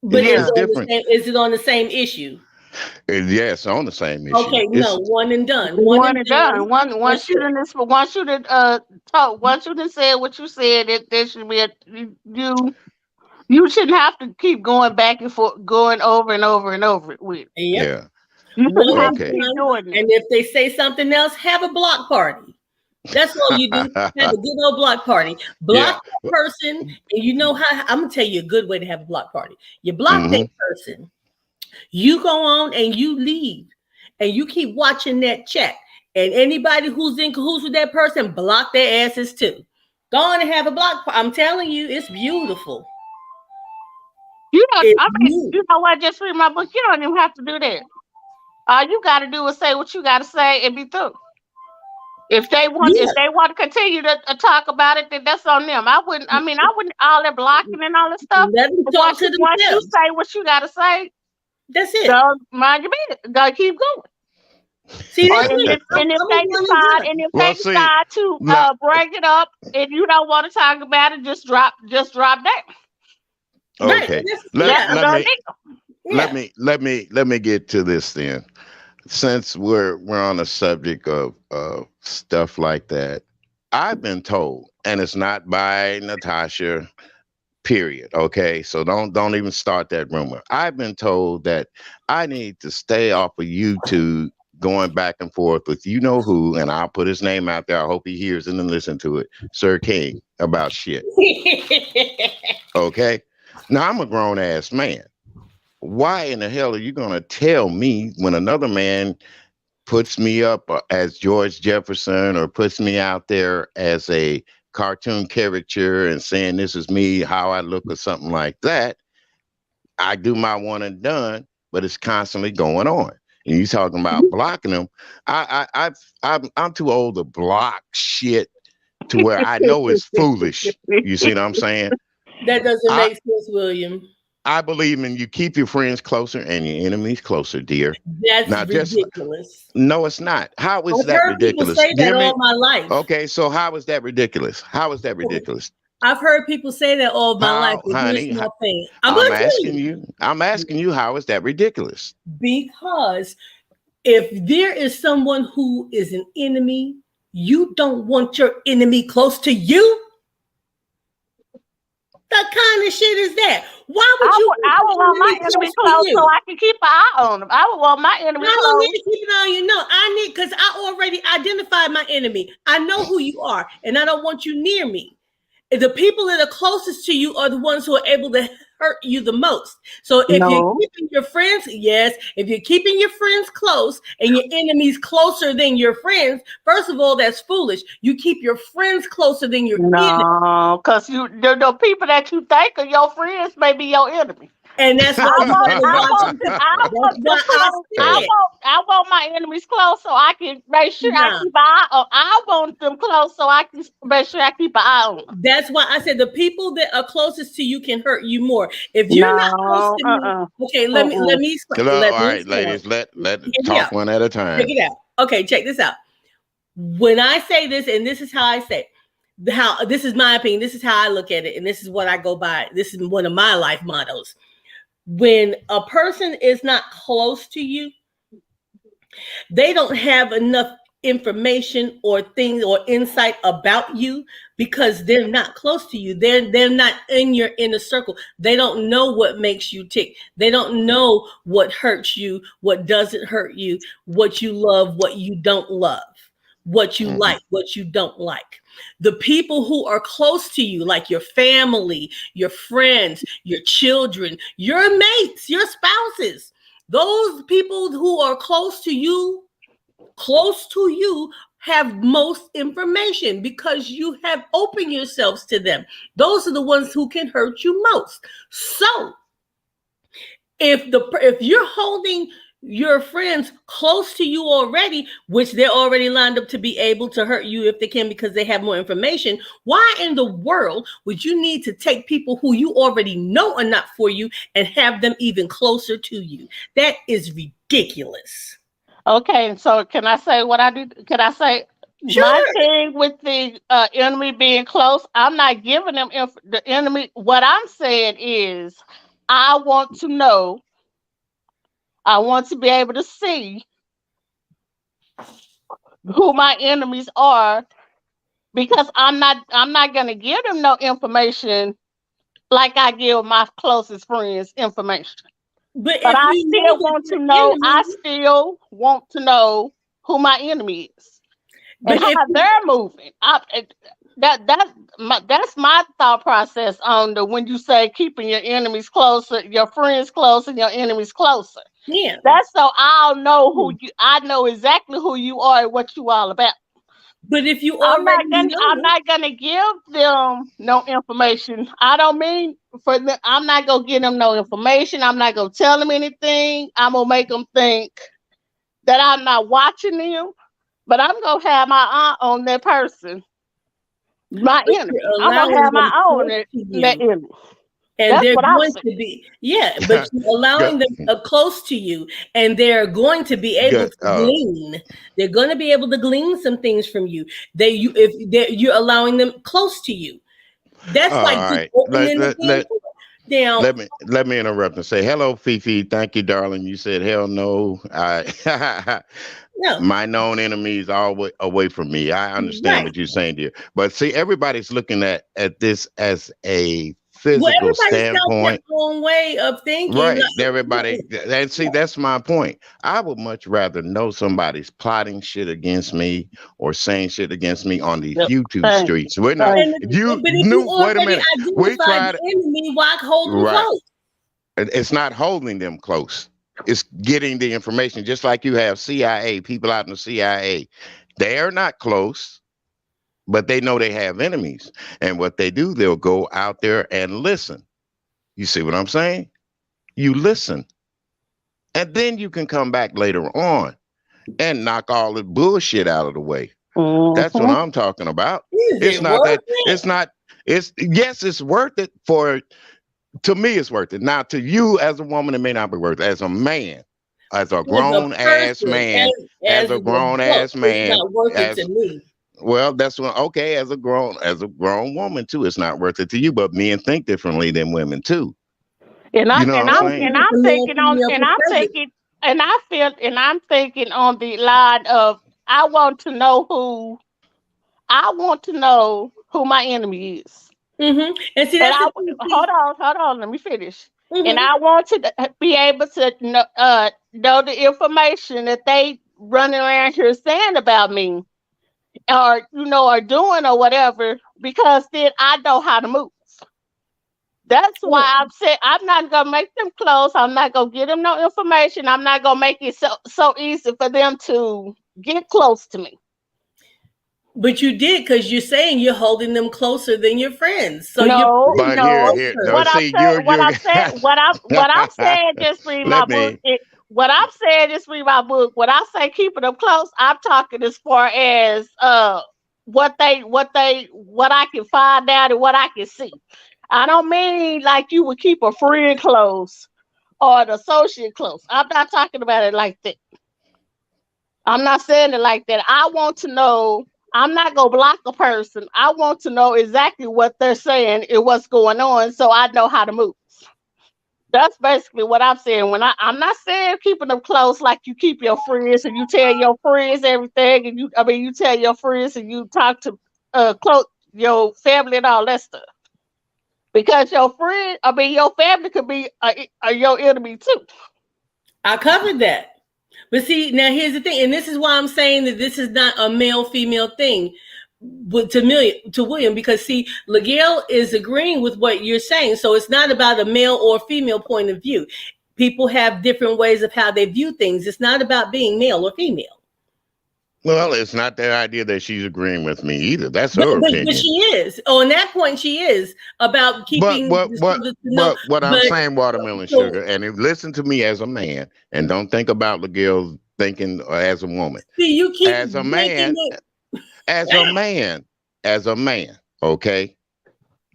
But is it on the same issue? Yes, on the same issue. Okay, one and done. One and done. Once you done said what you said, there should be you shouldn't have to keep going back and forth, going over and over and over with. Yeah. You shouldn't have to keep doing it. And if they say something else, have a block party. That's all you do. Have a good old block party. Block that person, and you know how. I'm gonna tell you a good way to have a block party. You block that person. You go on and you leave, and you keep watching that chat. And anybody who's in cahoots with that person, block their asses too. Go on and have a block party. I'm telling you, it's beautiful. You know what? Just read my book. You don't even have to do that. All you got to do is say what you got to say and be through. If they want to continue to talk about it, then that's on them. I wouldn't all that blocking and all that stuff. Once you say what you got to say, that's it. So mind your business. Gotta keep going. See, if they decide to break it up, and you don't want to talk about it, just drop that. Okay. Let me get to this then. Since we're on the subject of stuff like that, I've been told, and it's not by Natasha, period. Okay, so don't even start that rumor. I've been told that I need to stay off of YouTube, going back and forth with you know who, and I'll put his name out there. I hope he hears it and listen to it, Sir King, about shit. Okay, now I'm a grown ass man. Why in the hell are you going to tell me when another man puts me up as George Jefferson or puts me out there as a cartoon caricature and saying this is me, how I look or something like that? I do my one and done, but it's constantly going on. And you talking about blocking them. I'm too old to block shit to where I know it's foolish. You see what I'm saying? That doesn't make sense, William. I believe in you keep your friends closer and your enemies closer, dear. That's ridiculous. No, it's not. How is that ridiculous? I've heard people say that all my life. Okay, so how is that ridiculous? How is that ridiculous? I've heard people say that all my life. Honey, I'm asking you, how is that ridiculous? Because if there is someone who is an enemy, you don't want your enemy close to you. What kind of shit is that? Why would you? I would want my enemy close so I can keep an eye on them. I would want my enemy close. I don't need to keep an eye on you. No, I need, because I already identified my enemy. I know who you are, and I don't want you near me. The people that are closest to you are the ones who are able to hurt you the most. So if you're keeping your friends, if you're keeping your friends close and your enemies closer than your friends, first of all, that's foolish. You keep your friends closer than your enemies. No, because the people that you think are your friends may be your enemy. And that's why I want my enemies close so I can make sure I keep an eye on. I want them close so I can make sure I keep an eye on them. That's why I said the people that are closest to you can hurt you more. If you're not close to me, okay, let me explain. All right, ladies, let talk one at a time. Check it out. Okay, check this out. When I say this, and this is how I say it, how this is my opinion. This is how I look at it, and this is what I go by. This is one of my life mottos. When a person is not close to you, they don't have enough information or things or insight about you because they're not close to you. They're not in your inner circle. They don't know what makes you tick. They don't know what hurts you, what doesn't hurt you, what you love, what you don't love, what you like, what you don't like. The people who are close to you, like your family, your friends, your children, your mates, your spouses, those people who are close to you have most information because you have opened yourselves to them. Those are the ones who can hurt you most. So if you're holding your friends close to you already, which they're already lined up to be able to hurt you if they can because they have more information, why in the world would you need to take people who you already know are not for you and have them even closer to you? That is ridiculous. Okay, so can I say what I do? Can I say Sure. my thing with the enemy being close? I'm not giving them the enemy. What I'm saying is, I want to know. I want to be able to see who my enemies are, because I'm not gonna give them no information like I give my closest friends information. But But I you still that want to your know. I enemy- still want to know who my enemy is and but if how they're moving. That's my thought process on the when you say keeping your enemies closer, your friends closer, and your enemies closer. yeah, That's so I'll know who you. I know exactly who you are and what you all about. but if you I'm already not gonna give them no information. I don't mean for them. I'm not gonna give them no information. I'm not gonna tell them anything. I'm gonna make them think that I'm not watching them, but I'm gonna have my eye on that person, my but enemy. you're I'm gonna allowing have my them eye on close that, to that you. enemy. And That's they're what I'm going saying. to be, but you're allowing them close to you, and they're going to be able Good. to glean. They're going to be able to glean some things from you. You're allowing them close to you. That's All like just right. opening the damn door. Now, Let me interrupt and say hello, Fifi. Thank you, darling. You said hell no. I no, my known enemies are away from me. I understand right. what you're saying, dear. But see, everybody's looking at this as a Well, physical everybody's got their standpoint. own way of thinking. Right. Everybody, and see, that's my point. I would much rather know somebody's plotting shit against me or saying shit against me on these Yep. YouTube Thank streets. We're not, thank But you if you knew, wait a already minute. We identified tried, the enemy, why hold them right. close? It's not holding them close. It's getting the information, just like you have CIA, people out in the CIA. They are not close, but they know they have enemies. And what they do, they'll go out there and listen. You see what I'm saying? You listen. And then you can come back later on and knock all the bullshit out of the way. That's what I'm talking about. Is It's it not worth that, it? it's not, it's, yes, it's worth it to me, it's worth it. Now, to you as a woman, it may not be worth it. As a man, as a grown ass man, as a grown ass man, it's not worth it as to me. well, that's what, okay, as a grown woman too, it's not worth it to you, but men think differently than women too. And You know what I'm saying? I'm thinking on and I'm thinking and I feel and I'm thinking on the line of I want to know who my enemy is. Mm-hmm. And see, And that's I the thing. hold on, let me finish. And Mhm. I want to be able to know the information that they running around here saying about me, or or doing or whatever, because then I know how to move. That's why I'm saying I'm not gonna make them close. I'm not gonna give them no information. I'm not gonna make it so easy for them to get close to me. But you did, because you're saying you're holding them closer than your friends. So No, you're putting them But no. here, closer. no, What I'm see, saying, what I'm saying, just read my let book. me, What I'm saying, just read my book. When I say keeping them close, I'm talking as far as what I can find out and what I can see. I don't mean like you would keep a friend close or an associate close. I'm not talking about it like that. I'm not saying it like that. I want to know I'm not gonna block a person. I want to know exactly what they're saying and what's going on, so I know how to move. That's basically what I'm saying. I'm not saying keeping them close like you keep your friends and you tell your friends everything, and you tell your friends and you talk to close your family and all that stuff. Because your family could be your enemy too. I covered that. But see, now here's the thing, and this is why I'm saying that this is not a male-female thing to William, because see, Ligel is agreeing with what you're saying. So it's not about a male or female point of view. People have different ways of how they view things. It's not about being male or female. Well, it's not the idea that she's agreeing with me either. That's her opinion. But she is. On that point, she is about keeping. But what I'm saying, Watermelon Sugar, and listen to me as a man, and don't think about the girl thinking as a woman. See, you keep as a man, as a man. Okay,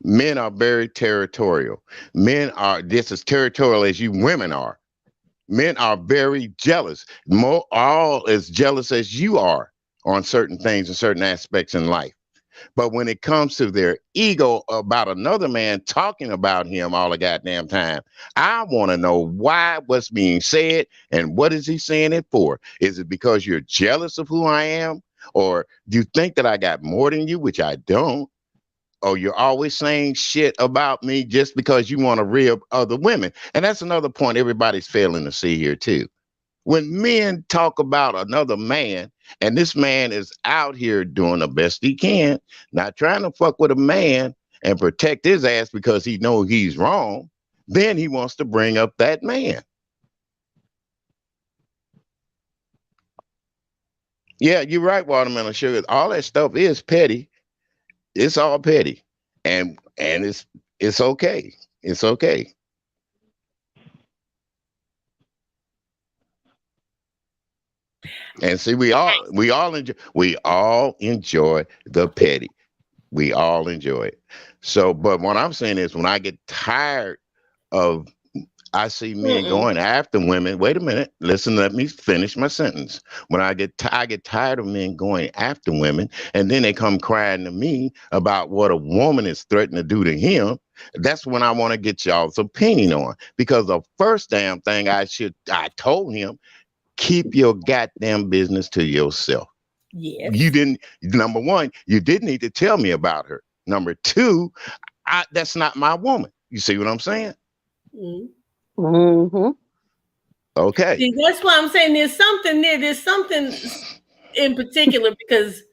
men are very territorial. Men are just as territorial as you women are. Men are very jealous, all as jealous as you are on certain things and certain aspects in life. But when it comes to their ego about another man talking about him all the goddamn time, I want to know what's being said and what is he saying it for? Is it because you're jealous of who I am? Or do you think that I got more than you, which I don't? Or you're always saying shit about me just because you want to rib other women. And that's another point everybody's failing to see here too. When men talk about another man, and this man is out here doing the best he can, not trying to fuck with a man and protect his ass because he knows he's wrong, then he wants to bring up that man. Yeah, you're right, Watermelon Sugar. All that stuff is petty. It's all petty, and it's okay. It's okay. And see, we all enjoy the petty. We all enjoy it. So, but what I'm saying is, when I get tired of, I see men going after women. Wait a minute. Listen, let me finish my sentence. When I get tired of men going after women, and then they come crying to me about what a woman is threatening to do to him. That's when I want to get y'all's opinion on. Because the first damn thing I told him, keep your goddamn business to yourself. Yeah. Number one, you didn't need to tell me about her. Number two, that's not my woman. You see what I'm saying? Mm-hmm. Okay. See, that's why I'm saying there's something there. There's something in particular because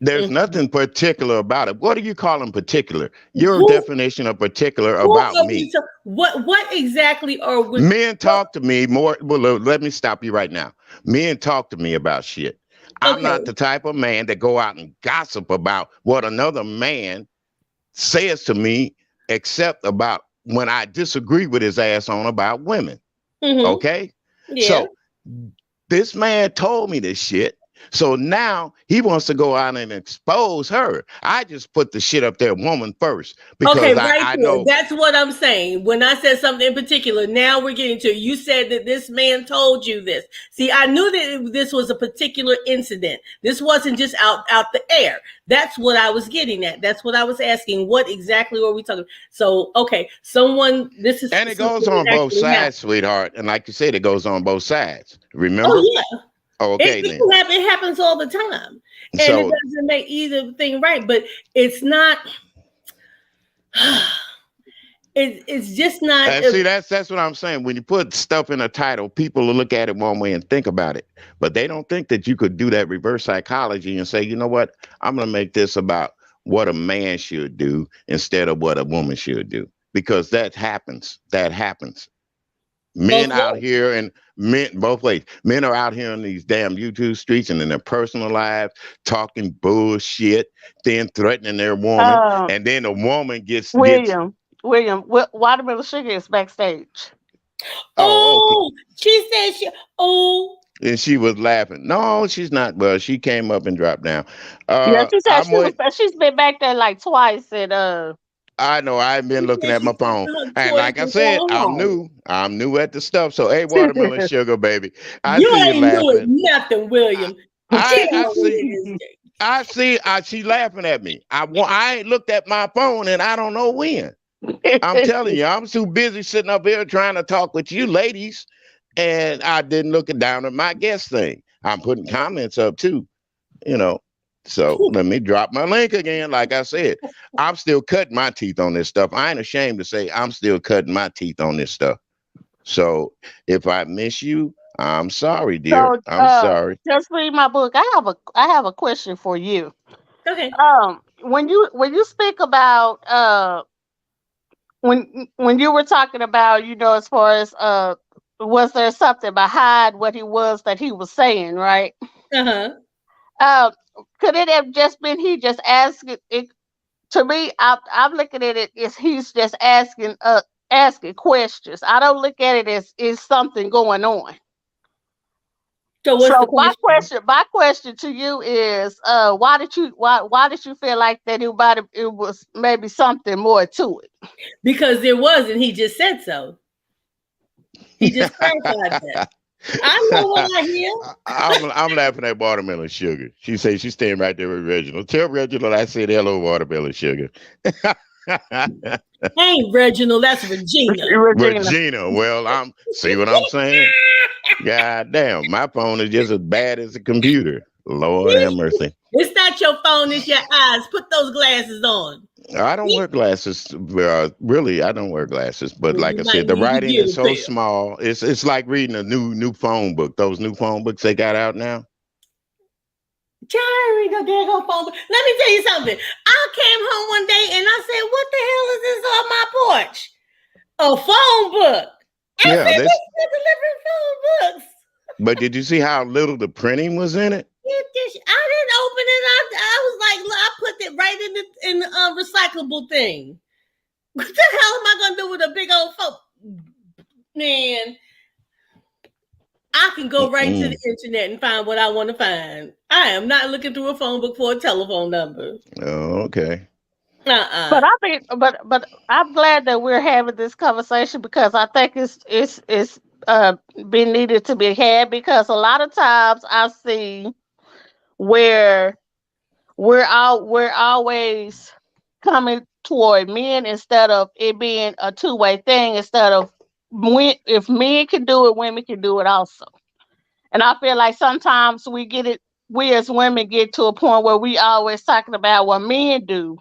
there's nothing particular about it. What do you call them particular? Your definition of particular about me. What exactly are we? Men talk to me more. Well, let me stop you right now. Men talk to me about shit. I'm not the type of man that go out and gossip about what another man says to me, except about when I disagree with his ass on about women. Okay? Yeah. So this man told me this shit. So now he wants to go out and expose her. I just put the shit up there, woman first, because I know. That's what I'm saying. When I said something in particular, now we're getting to, you said that this man told you this. See, I knew that this was a particular incident. This wasn't just out the air. That's what I was getting at. That's what I was asking. What exactly were we talking? So, okay, and it goes on both sides, sweetheart. And like you said, it goes on both sides. Remember? Oh, yeah. Okay, it happens all the time, and it doesn't make either thing right. But it's not. It's just not. See, that's what I'm saying. When you put stuff in a title, people will look at it one way and think about it, but they don't think that you could do that reverse psychology and say, you know what, I'm going to make this about what a man should do instead of what a woman should do, because that happens. That happens. Men out here, and men both ways. Men are out here on these damn YouTube streets and in their personal lives talking bullshit, then threatening their woman, and then the woman gets William, Watermelon Sugar is backstage. She said and she was laughing. No, she's not. Well, she came up and dropped down. Yeah, she said she's been back there like twice, and I know. I've been looking at my phone, and like I said, I'm new at the stuff. So, hey, Watermelon Sugar, baby, I see you laughing. Nothing, William. She laughing at me. I ain't looked at my phone and I don't know when. I'm telling you, I'm too busy sitting up here trying to talk with you ladies, and I didn't look it down at my guest thing. I'm putting comments up too, you know. So let me drop my link again. Like I said, I'm still cutting my teeth on this stuff. I ain't ashamed to say I'm still cutting my teeth on this stuff. So if I miss you, I'm sorry, dear. So, I'm sorry. just read my book. I have a question for you. Okay. When you speak about when you were talking about, as far as was there something behind what he was that he was saying, right? Uh-huh. Could it have just been he just asking it? To me, I'm looking at it as he's just asking questions. I don't look at it as is something going on. So what's the question? My question to you is, why did you feel like that it was maybe something more to it? Because there was, and he just said so. He just clarified that. I know what I hear. I'm laughing at Watermelon Sugar. She says she's staying right there with Reginald. Tell Reginald I said hello, Watermelon Sugar. Hey, Reginald, that's Regina. Regina. Well, see what I'm saying? God damn, my phone is just as bad as a computer. Lord have mercy. It's not your phone, it's your eyes. Put those glasses on. I don't wear glasses. Really, I don't wear glasses. But like I said, the writing is so small. It's like reading a new phone book. Those new phone books they got out now. Jerry, the daggone phone book. Let me tell you something. I came home one day and I said, "What the hell is this on my porch? A phone book." I said, "They're delivering phone books." But did you see how little the printing was in it? I didn't open it. I was like, look, I put it right in the recyclable thing. What the hell am I gonna do with a big old phone? Man, I can go right to the internet and find what I want to find. I am not looking through a phone book for a telephone number. Oh, okay. But but I'm glad that we're having this conversation because I think it's been needed to be had because a lot of times I see where we're always coming toward men instead of it being a two-way thing. Instead of if men can do it, women can do it also. And I feel like sometimes we as women get to a point where we always talking about what men do,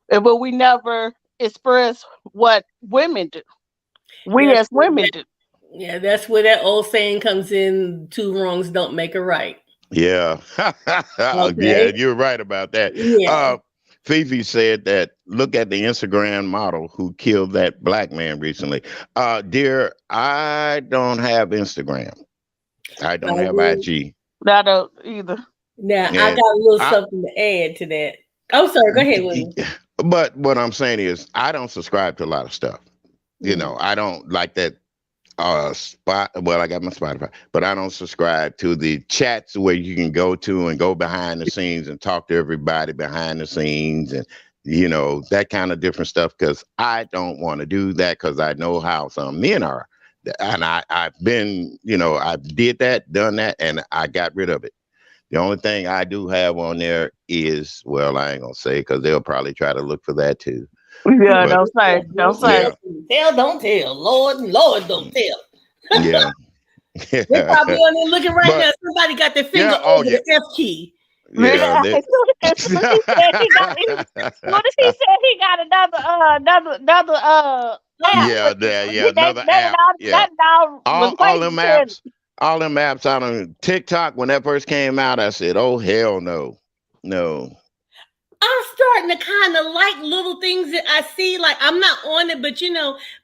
but we never express what women do. As women do. Yeah, that's where that old saying comes in: two wrongs don't make a right. Yeah. Okay. Yeah, you're right about that. Yeah. Fifi said that look at the Instagram model who killed that black man recently. Dear, I don't have Instagram. I don't have IG. I don't either. Now, I got a little something to add to that. Oh, sorry. Go ahead, William. But what I'm saying is I don't subscribe to a lot of stuff. You know, I don't like that I got my Spotify, but I don't subscribe to the chats where you can go to and go behind the scenes and talk to everybody behind the scenes and that kind of different stuff because I don't want to do that because I know how some men are. And I've been, I did that, done that, and I got rid of it. The only thing I do have on there is, well, I ain't gonna say because they'll probably try to look for that too. Yeah, don't say. Yeah. Don't tell. Lord, don't tell. Yeah. They're probably on there looking right now. Somebody got their finger over the F key. Yeah. What if he said he got another app? Another app. All them apps out on TikTok when that first came out, I said, oh hell no. I'm starting to kind of like little things that I see. Like I'm not on it, but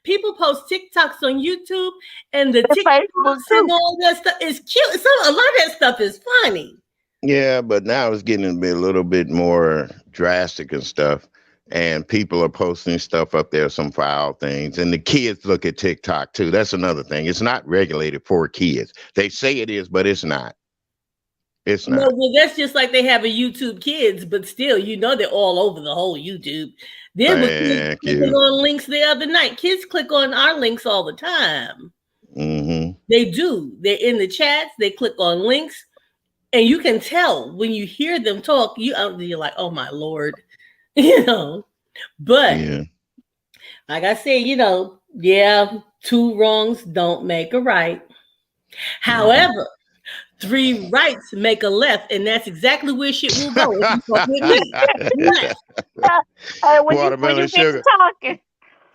people post TikToks on YouTube and the TikToks and all that stuff is cute. A lot of that stuff is funny. Yeah, but now it's getting to be a little bit more drastic and stuff. And people are posting stuff up there, some foul things. And the kids look at TikTok too. That's another thing. It's not regulated for kids. They say it is, but it's not. It's not. No, well, that's just like they have a YouTube Kids, but still, they're all over the whole YouTube. There was kids clicking on links the other night. Kids click on our links all the time. Mm-hmm. They do. They're in the chats. They click on links. And you can tell when you hear them talk, you're like, oh my Lord, you know. But Yeah. like I said, yeah, 2 wrongs don't make a right. However, 3 rights make a left, and that's exactly where shit will go if you fuck with me. Left. When Watermelon you get to sugar. talking.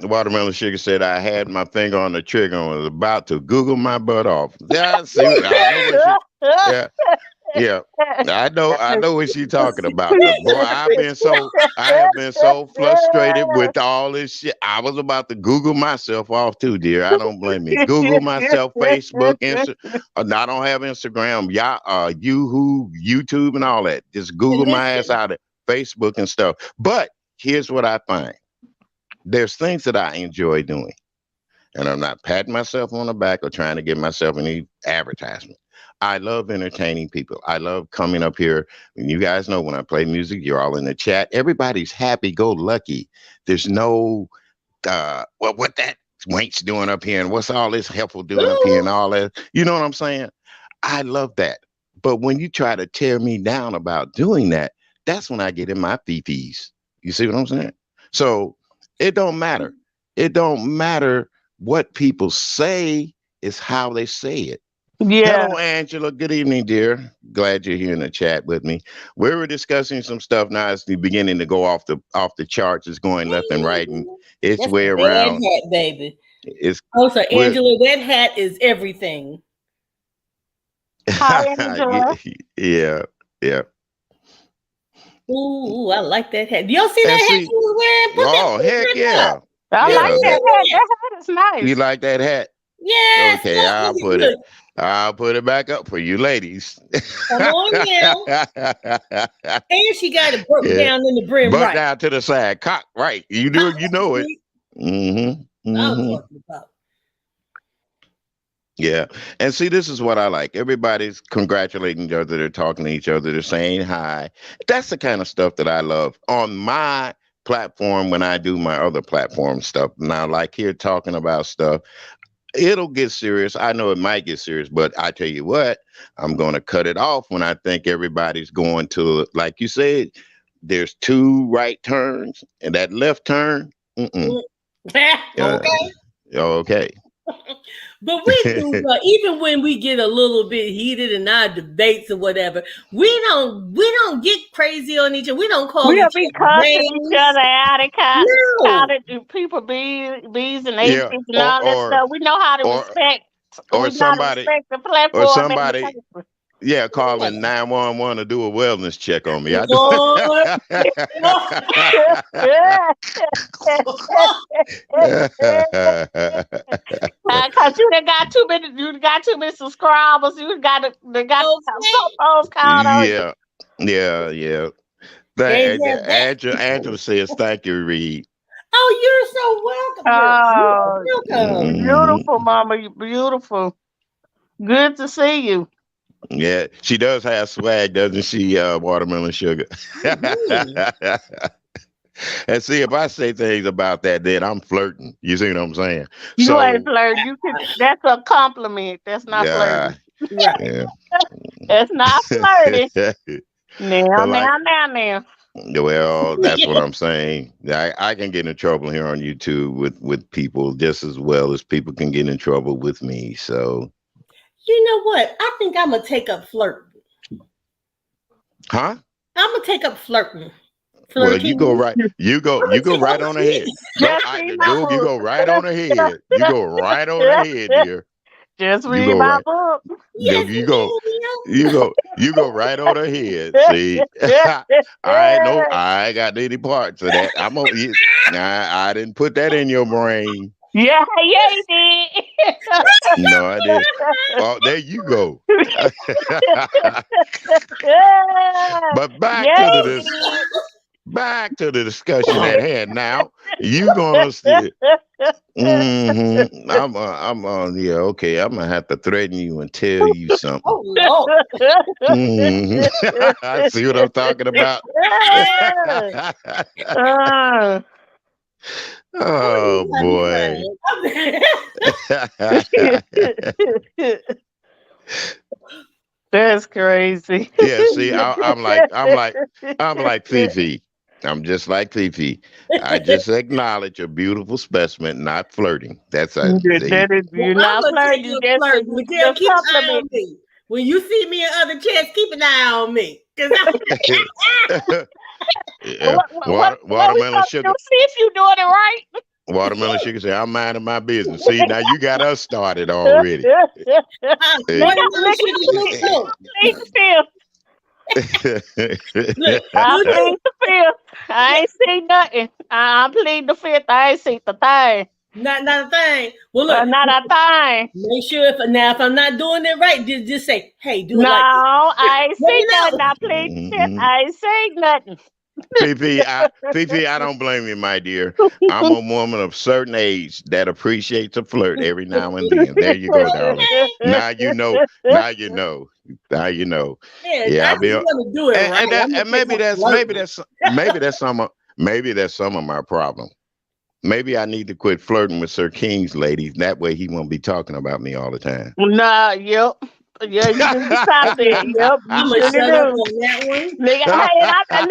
Watermelon sugar said I had my finger on the trigger and was about to Google my butt off. Yeah, see, I know what she. Yeah, yeah. I know what she's talking about. Cause boy, I have been so frustrated with all this shit. I was about to Google myself off too, dear. I don't blame me. Google myself, Facebook, Instagram. I don't have Instagram, YouTube, and all that. Just Google my ass Listen, out of Facebook and stuff. But here's what I find: there's things that I enjoy doing, and I'm not patting myself on the back or trying to give myself any advertisement. I love entertaining people. I love coming up here. And you guys know when I play music, you're all in the chat. Everybody's happy go lucky. There's no, well, what that wank's doing up here and what's all this helpful doing up here and all that. You know what I'm saying? I love that. But when you try to tear me down about doing that, that's when I get in my fifis. You see what I'm saying? So it don't matter. It don't matter what people say, is how they say it. Yeah. Hello, Angela. Good evening, dear. Glad you're here in the chat with me. We were discussing some stuff now. It's beginning to go off the charts. It's going left and right, and its that's way a bad around. hat, baby. It's Also, Angela, that hat is everything. Hi, Angela. yeah. Ooh, I like that hat. Do y'all see that hat she was wearing? Put Oh, that heck yeah. I like that hat. That hat is nice. You like that hat? Yes. Okay, I'll put it back up for you ladies. Come on now. And she got it broke down in the brim, butt right? down to the side, cock right. You know it. I'm talking about. Yeah. And see, this is what I like. Everybody's congratulating each other. They're talking to each other. They're saying hi. That's the kind of stuff that I love on my platform when I do my other platform stuff. Now, like here talking about stuff, it'll get serious. I know it might get serious, but I tell you what, I'm going to cut it off when I think everybody's going to, like you said, there's 2 right turns and that left turn. Okay. But we do, even when we get a little bit heated in our debates or whatever, we don't get crazy on each other. We don't call we each be other cussing names. each other out and No. people bees and H's and all that stuff. We know how to respect. Or somebody, respect the platform. Or somebody, calling 911 to do a wellness check on me. I do. Cause you got too many subscribers. You got some phones called on you. Yeah. Angela says, "Thank you, Reed." Oh, you're so welcome. Welcome. Beautiful, Mama. You beautiful. Good to see you. Yeah, she does have swag, doesn't she, Watermelon Sugar? And see, if I say things about that, then I'm flirting. You see what I'm saying? You ain't flirting. That's a compliment. That's not flirting. Yeah. That's not flirting. Now. Well, that's what I'm saying. I can get in trouble here on YouTube with people just as well as people can get in trouble with me. So, you know what? I think I'm gonna take up flirting. Huh? I'm gonna take up flirting. Well, you go right. You go right on ahead. You go right on ahead. You go right on ahead, dear. Just read my book. Yes, you go right on ahead. See, I ain't got any parts of that. I didn't put that in your brain. Yeah, you did. No, I didn't. Oh, there you go. But back to the discussion at hand. Now you gonna see. I'm on. Yeah, okay. I'm gonna have to threaten you and tell you something. Oh Lord. I see what I'm talking about. Oh boy. That's crazy. Yeah, see, I'm like Fifi. I'm just like Fifi. I just acknowledge a beautiful specimen, not flirting. That's I see. That is, Well, you're I'm not gonna tell flirting. you a That's flirt. Miguel, the keep an eye on compliment. me. When you see me in other chats, keep an eye on me. Cause Yeah, What we watermelon supposed to do? sugar. See if you doing it right. Watermelon sugar say, I'm minding my business. See, now you got us started already. Hey. watermelon sugar, look, Plead the fifth. look, I look, plead the fifth. I ain't seen nothing. I plead the fifth. I ain't seen the thing. not a thing. Well, look, Not a thing. make sure if I'm not doing it right, just say, hey, do No, it like this. I ain't Let me seen nothing. know. I plead the fifth. I ain't seen nothing. Fifi, I don't blame you, my dear. I'm a woman of certain age that appreciates a flirt every now and then. There you go, darling. Now you know. Now you know. Now you know. Yeah, Yeah, I I'll just be. want to do it right. And maybe that's some of my problem. Maybe I need to quit flirting with Sir King's ladies. That way he won't be talking about me all the time. Nah, yep. Yeah, you need to stop that. Yep, you I'm gonna should shut up do. on that one. Nigga, hey, I'm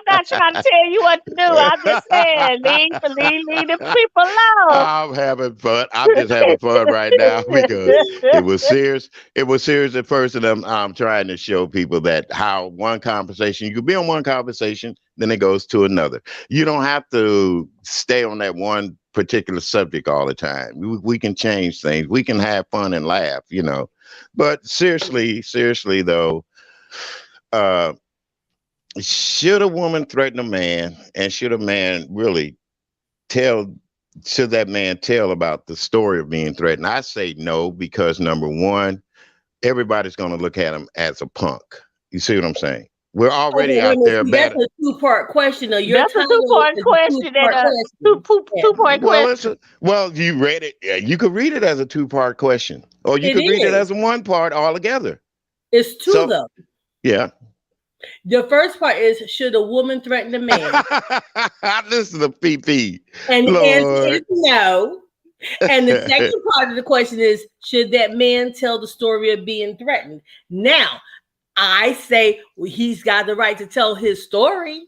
not trying to tell you what to do. I'm just saying, leave the people alone. I'm having fun. I'm just having fun right now because it was serious. It was serious at first, and I'm trying to show people that how one conversation, you could be on one conversation, then it goes to another. You don't have to stay on that one particular subject all the time. We can change things. We can have fun and laugh, you know. But seriously though, uh, should a woman threaten a man, and should a man really tell should that man tell about the story of being threatened? I say no, because number one, everybody's going to look at him as a punk. You see what I'm saying? We're already Okay, out there that's bad. a two-part question. Or your That's a title two-part is a question. two-part question. Two-point Well, question. you read it. Yeah, you could read it as a two-part question, or you It could read it is. as a one part altogether. It's two So though. yeah. The first part is, should a woman threaten a man? Listen to PP. And the answer is Lord. no. And the second part of the question is, should that man tell the story of being threatened? Now, I say he's got the right to tell his story.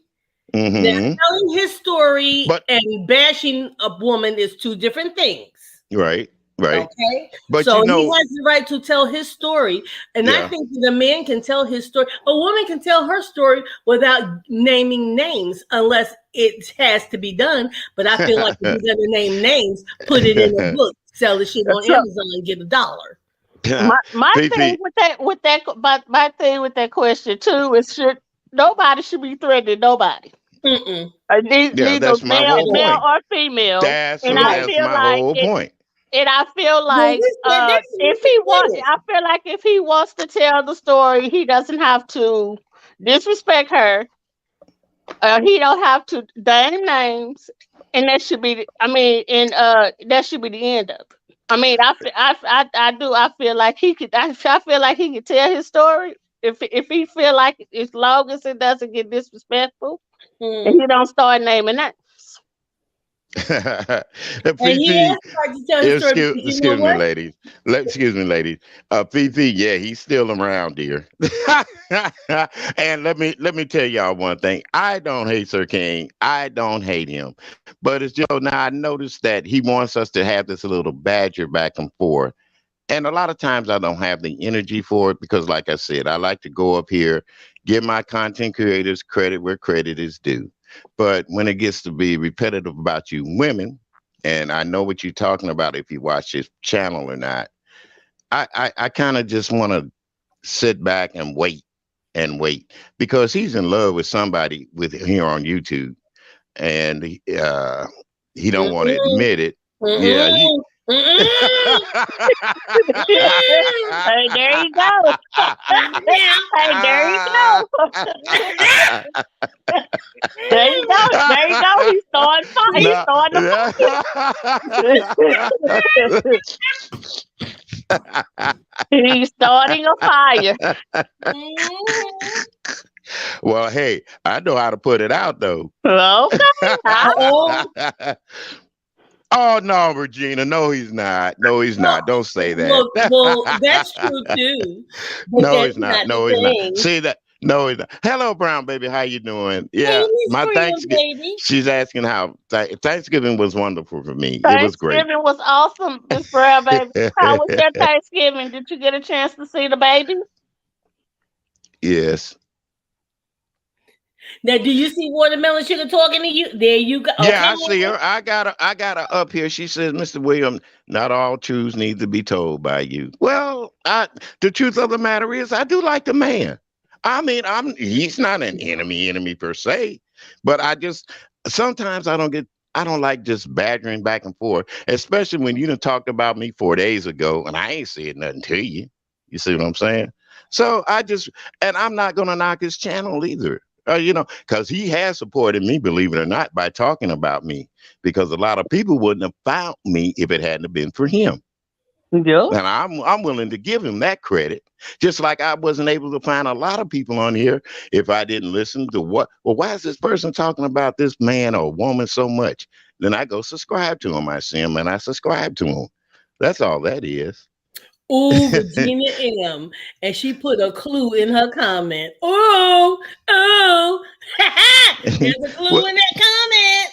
Now, telling his story and bashing a woman is two different things. Right. Okay. But so you know, he has the right to tell his story. And I think the man can tell his story. A woman can tell her story without naming names unless it has to be done. But I feel like if you're gonna name names, put it in a book, sell the shit on Amazon and get $1. My thing my thing with that question too is nobody should be threatening nobody. Neither that's my male whole point. or female. That's my whole point. And I feel like if he wants to tell the story, he doesn't have to disrespect her. He don't have to name names, and that should be. That should be the end of it. I mean, I feel like he could. I feel like he could tell his story if he feel like, as long as it doesn't get disrespectful, and he don't start naming names. Fifi, excuse me, ladies. Excuse me, ladies. Fifi, yeah, he's still around, dear. And let me tell y'all one thing. I don't hate Sir King. I don't hate him. But it's now I noticed that he wants us to have this little badger back and forth. And a lot of times I don't have the energy for it because, like I said, I like to go up here, give my content creators credit where credit is due. But when it gets to be repetitive about you women, and I know what you're talking about if you watch this channel or not, I kind of just want to sit back and wait because he's in love with somebody here on YouTube, and he don't want to admit it. Yeah. Hey, there you go. Hey, there you go. There you go. He's starting He's starting a fire. Well, hey, I know how to put it out though. Okay. Oh no, Regina. No, he's not. No, he's Well, not. Don't say well, that. well, that's true too, but No, that's he's not. not the No, he's not. thing. See that? No, he's not. Hello, Brown baby. How you doing? Hey, Yeah, Miss my Freedom, Thanksgiving. baby. She's asking how Thanksgiving was wonderful for me. It was great. Thanksgiving was awesome, Miss Brown baby. How was your Thanksgiving? Did you get a chance to see the baby? Yes. Now, do you see Watermelon Sugar talking to you? There you go. Yeah, Okay. I see her. I got her. I got her up here. She says, "Mr. William, not all truths need to be told by you." Well, the truth of the matter is, I do like the man. I mean, he's not an enemy per se, but I just sometimes I don't like just badgering back and forth, especially when you done talked about me 4 days ago and I ain't said nothing to you. You see what I'm saying? So and I'm not gonna knock his channel either. Because he has supported me, believe it or not, by talking about me. Because a lot of people wouldn't have found me if it hadn't been for him. Yeah. And I'm willing to give him that credit. Just like I wasn't able to find a lot of people on here if I didn't listen to why is this person talking about this man or woman so much? Then I go subscribe to him. I see him and I subscribe to him. That's all that is. Ooh, Regina M. And she put a clue in her comment. Oh. There's a clue in that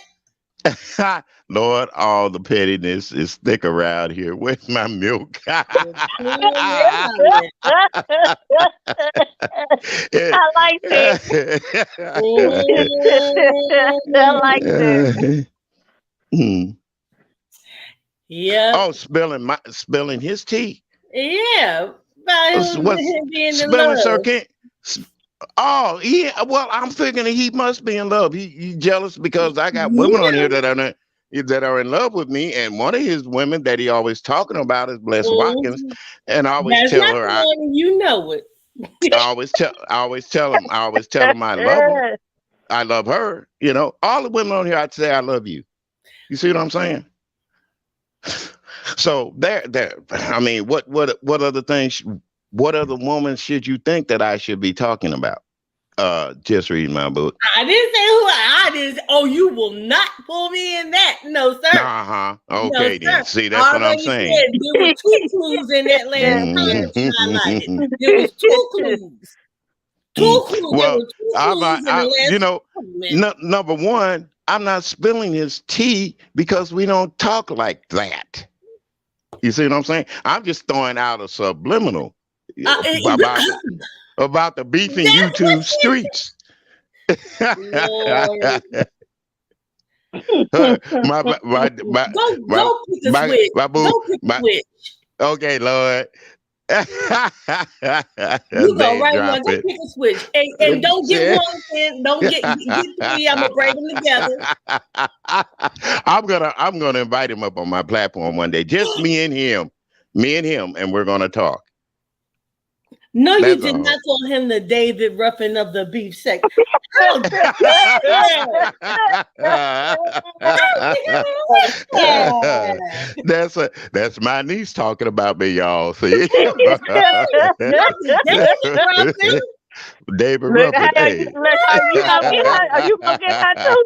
comment. Lord, all the pettiness is thick around here. Where's my milk? I like that. I like that. Yeah. Oh, spilling his tea. Yeah. About him being in love. Sir King. Oh, yeah. Well, I'm figuring he must be in love. He jealous because I got women on here that are in love with me, and one of his women that he always talking about is Bless Watkins, and I always tell her you know it. I always tell him I love her. All the women on here, I'd say I love you. You see what I'm saying? So there. I mean, what other things? What other woman should you think that I should be talking about? Just read my book. I didn't say who I didn't. Oh, you will not pull me in that. No, sir. Okay, no, then. See, that's what I'm saying. There were 2 clues in that last comment you highlighted. There was 2 clues. 2 clues. Well, there were 2 clues in the last comment. Number one, I'm not spilling his tea because we don't talk like that. You see what I'm saying? I'm just throwing out a subliminal about the beef in YouTube streets. Okay, Lord. You go right now. Go pick a switch, and don't get one. And don't get 3. I'm gonna break them together. I'm gonna invite him up on my platform one day. Just me and him, and we're gonna talk. No, you did not call him the David Ruffin of the beef section. That's my niece talking about me, y'all. See, David Ruffin. Hey. Are you gonna get her too?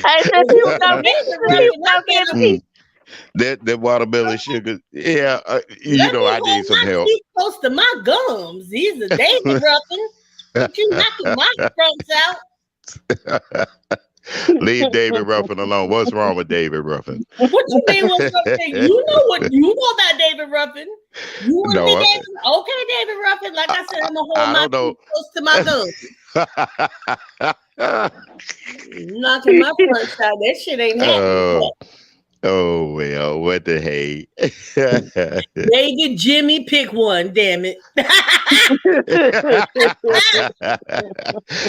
I said you gonna get me. That watermelon sugar, yeah. I need some help. He's close to my gums. He's a David Ruffin. But you knocking my throats out. Leave David Ruffin alone. What's wrong with David Ruffin? What you mean? What's wrong? You know what you know about David Ruffin. You want to be David? Okay, David Ruffin. Like I said, I'm gonna hold my feet close to my gums. Knocking my throats out. That shit ain't happening. Oh well, what the hey? David, Jimmy, pick one. Damn it!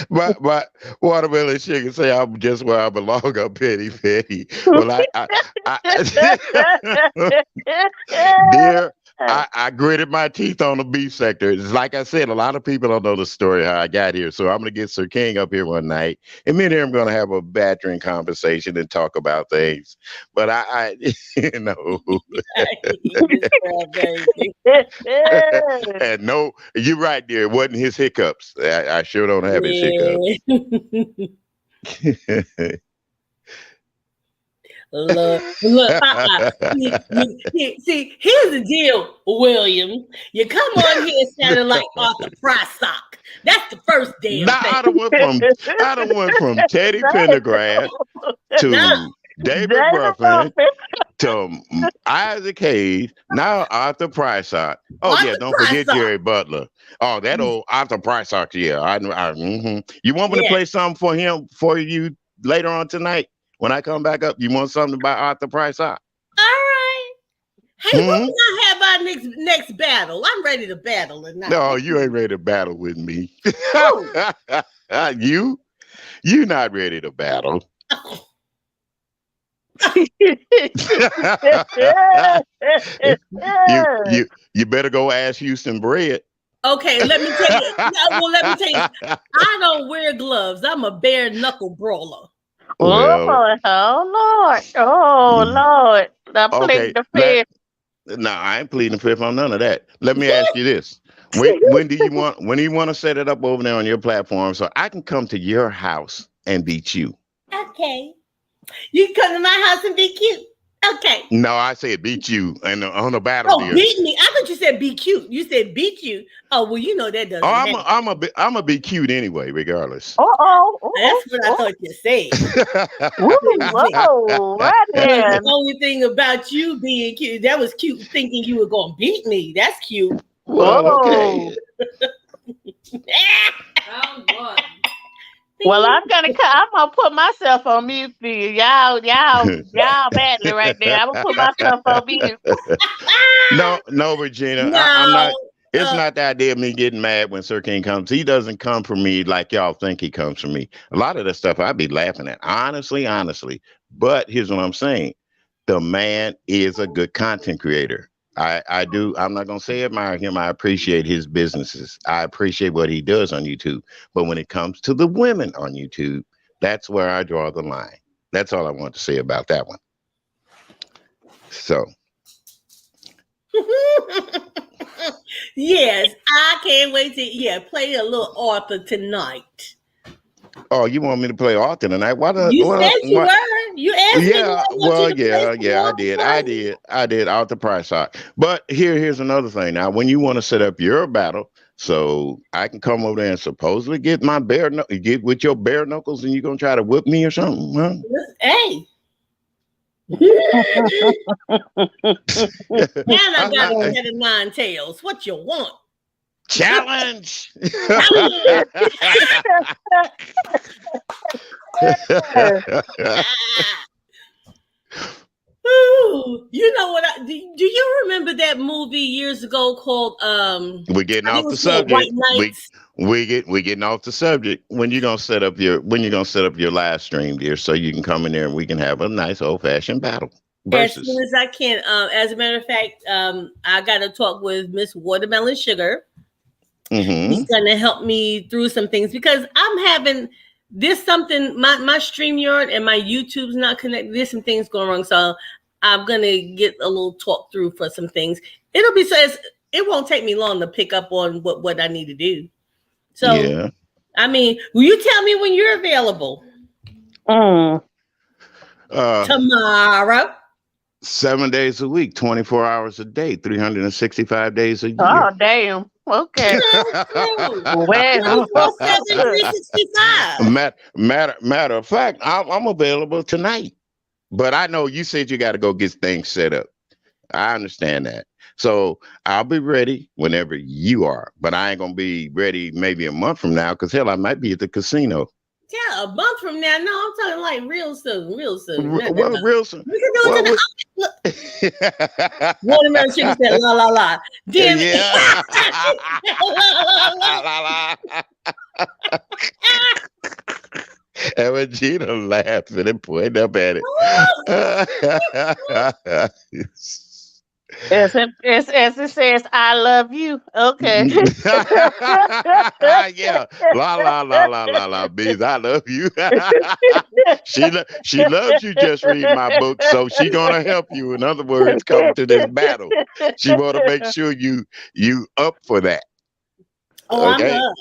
but watermelon sugar say I'm just where I belong. I'm petty. Well, dear, I gritted my teeth on the beef sector. It's like I said, a lot of people don't know the story how I got here. So I'm gonna get Sir King up here one night, and me and him gonna have a battering conversation and talk about things. But I and no, you're right, dear. It wasn't his hiccups. I sure don't have his hiccups. Look, look, see, here's the deal, William. You come on here sounding like Arthur Prysock. That's the first damn Now thing. I done went from Teddy Pendergrass to David Ruffin to Isaac Hayes. Now Arthur Prysock. Oh yeah, Arthur don't forget Prysock. Jerry Butler. Oh, that old Arthur Prysock. Yeah, You want me to Yeah. play something for you later on tonight when I come back up? You want something about Arthur Prysock? All right. Hey, when Mhm. we gonna have our next battle? I'm ready to battle tonight. No, you ain't ready to battle with me. Who? You not ready to battle. you better go ask Houston Bread. Okay, let me tell you. Let me tell you. I don't wear gloves. I'm a bare knuckle brawler. Well, Oh Lord. Now okay. plead the fifth. No, I ain't pleading the fifth on none of that. Let me ask you this: when do you want to set it up over there on your platform so I can come to your house and beat you? Okay. You can come to my house and be cute. Okay. No, I said beat you and on the battle Oh, deal. beat me. I thought you said be cute. You said beat you. Oh, well, you know that doesn't happen. I'm a be cute anyway, regardless. That's what I thought you said. Whoa, right That was there. the only thing about you being cute. That was cute thinking you were going to beat me. That's cute. Well, okay. Round one. Well, I'm gonna put myself on mute for you. Y'all badly right there. I'm gonna put myself on mute. No, Regina. No. I'm not. It's not the idea of me getting mad when Sir King comes. He doesn't come for me like y'all think he comes for me. A lot of the stuff I'd be laughing at, honestly. But here's what I'm saying: the man is a good content creator. I do. I'm not gonna say admire him. I appreciate his businesses. I appreciate what he does on YouTube. But when it comes to the women on YouTube, that's where I draw the line. That's all I want to say about that one. So. Yes, I can't wait to play a little Arthur tonight. Oh, you want me to play Arthur tonight? Why don't You said you were. You asked me. Yeah, well, I did Arthur Prysock. But here's another thing. Now, when you want to set up your battle, so I can come over there and supposedly get with your bare knuckles, and you're gonna try to whip me or something, huh? Hey. And I got a set of 9 tails. What you want? Challenge. Ooh, you know what? Do you remember that movie years ago called We're getting I think off it the was called subject. White Knights? We're getting off the subject. When you gonna set up your live stream, dear, so you can come in there and we can have a nice old fashioned battle. As soon as I can. As a matter of fact, I got to talk with Miss Watermelon Sugar. Mm-hmm. He's going to help me through some things because I'm having something. My StreamYard and my YouTube's not connected. There's some things going wrong, so I'm going to get a little talk through for some things. It won't take me long to pick up on what I need to do. So, yeah. I mean, will you tell me when you're available? Tomorrow. 7 days a week, 24 hours a day, 365 days a year. Oh, damn. Okay. Well, 365. Matter of fact, I'm available tonight. But I know you said you got to go get things set up. I understand that. So I'll be ready whenever you are. But I ain't going to be ready maybe a month from now because, hell, I might be at the casino. Yeah, a month from now. No, I'm talking like real soon. Real soon. We can do it tonight. Watermelon Sugar said la la la. Damn it. Yeah. And Regina laughing and pointing up at it. As it says, I love you. Okay. Yeah. La, bees. I love you. She loves you just reading my book, so she gonna help you. In other words, come to this battle. She wanna make sure you up for that. Oh, okay? I'm up.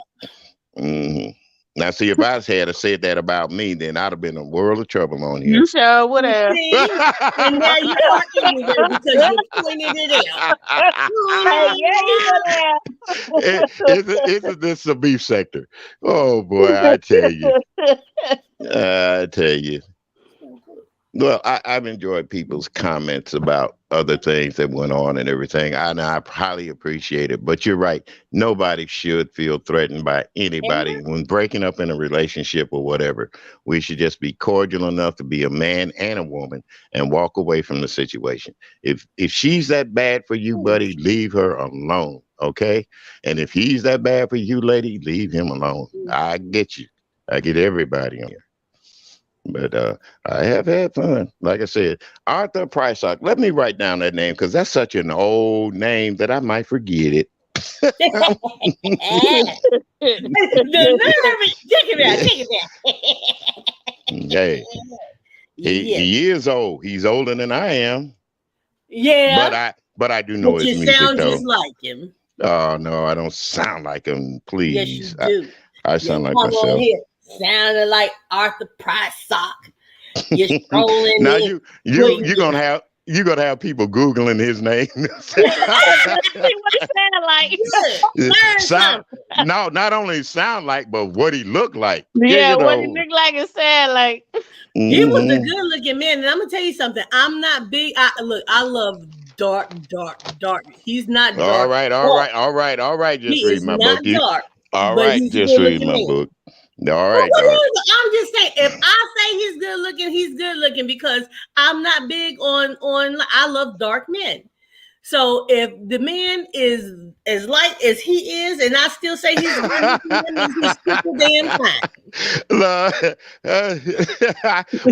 Mm-hmm. Now, see, if I had said that about me, then I'd have been in a world of trouble on here. You sure would You have. see? And now you are anyway because you pointed it out. Hey, yeah, you would have. Isn't this a beef sector? Oh boy, I tell you, I tell you. Well, I've enjoyed people's comments about other things that went on and everything. And I highly appreciate it. But you're right. Nobody should feel threatened by anybody when breaking up in a relationship or whatever. We should just be cordial enough to be a man and a woman and walk away from the situation. If she's that bad for you, buddy, leave her alone. Okay. And if he's that bad for you, lady, leave him alone. I get you. I get everybody on here. But I have had fun. Like I said, Arthur Prysock. Let me write down that name because that's such an old name that I might forget it. Take it back. Hey, he is old. He's older than I am. Yeah. But I do know but his you music sound though. just like him. Oh no, I don't sound like him. Please. Yes, you do. I sound like come myself. On here, sounded like Arthur Prysock. You're strolling Now in. you're gonna have people Googling his name. See what it sound like. Learn No, not only sound like, but what he looked like. Yeah, you what know. it look like and sound like. He was a Mhm. good looking man. And I'm gonna tell you something. I'm not big. I love dark. He's not dark. All right. Just He read is my not book. dark. All but right, he's a just read good-looking my man. book. All Well, right. I'm just saying, if I say he's good looking because I'm not big on. I love dark men. So if the man is as light as he is, and I still say he's good looking, he's super damn fine.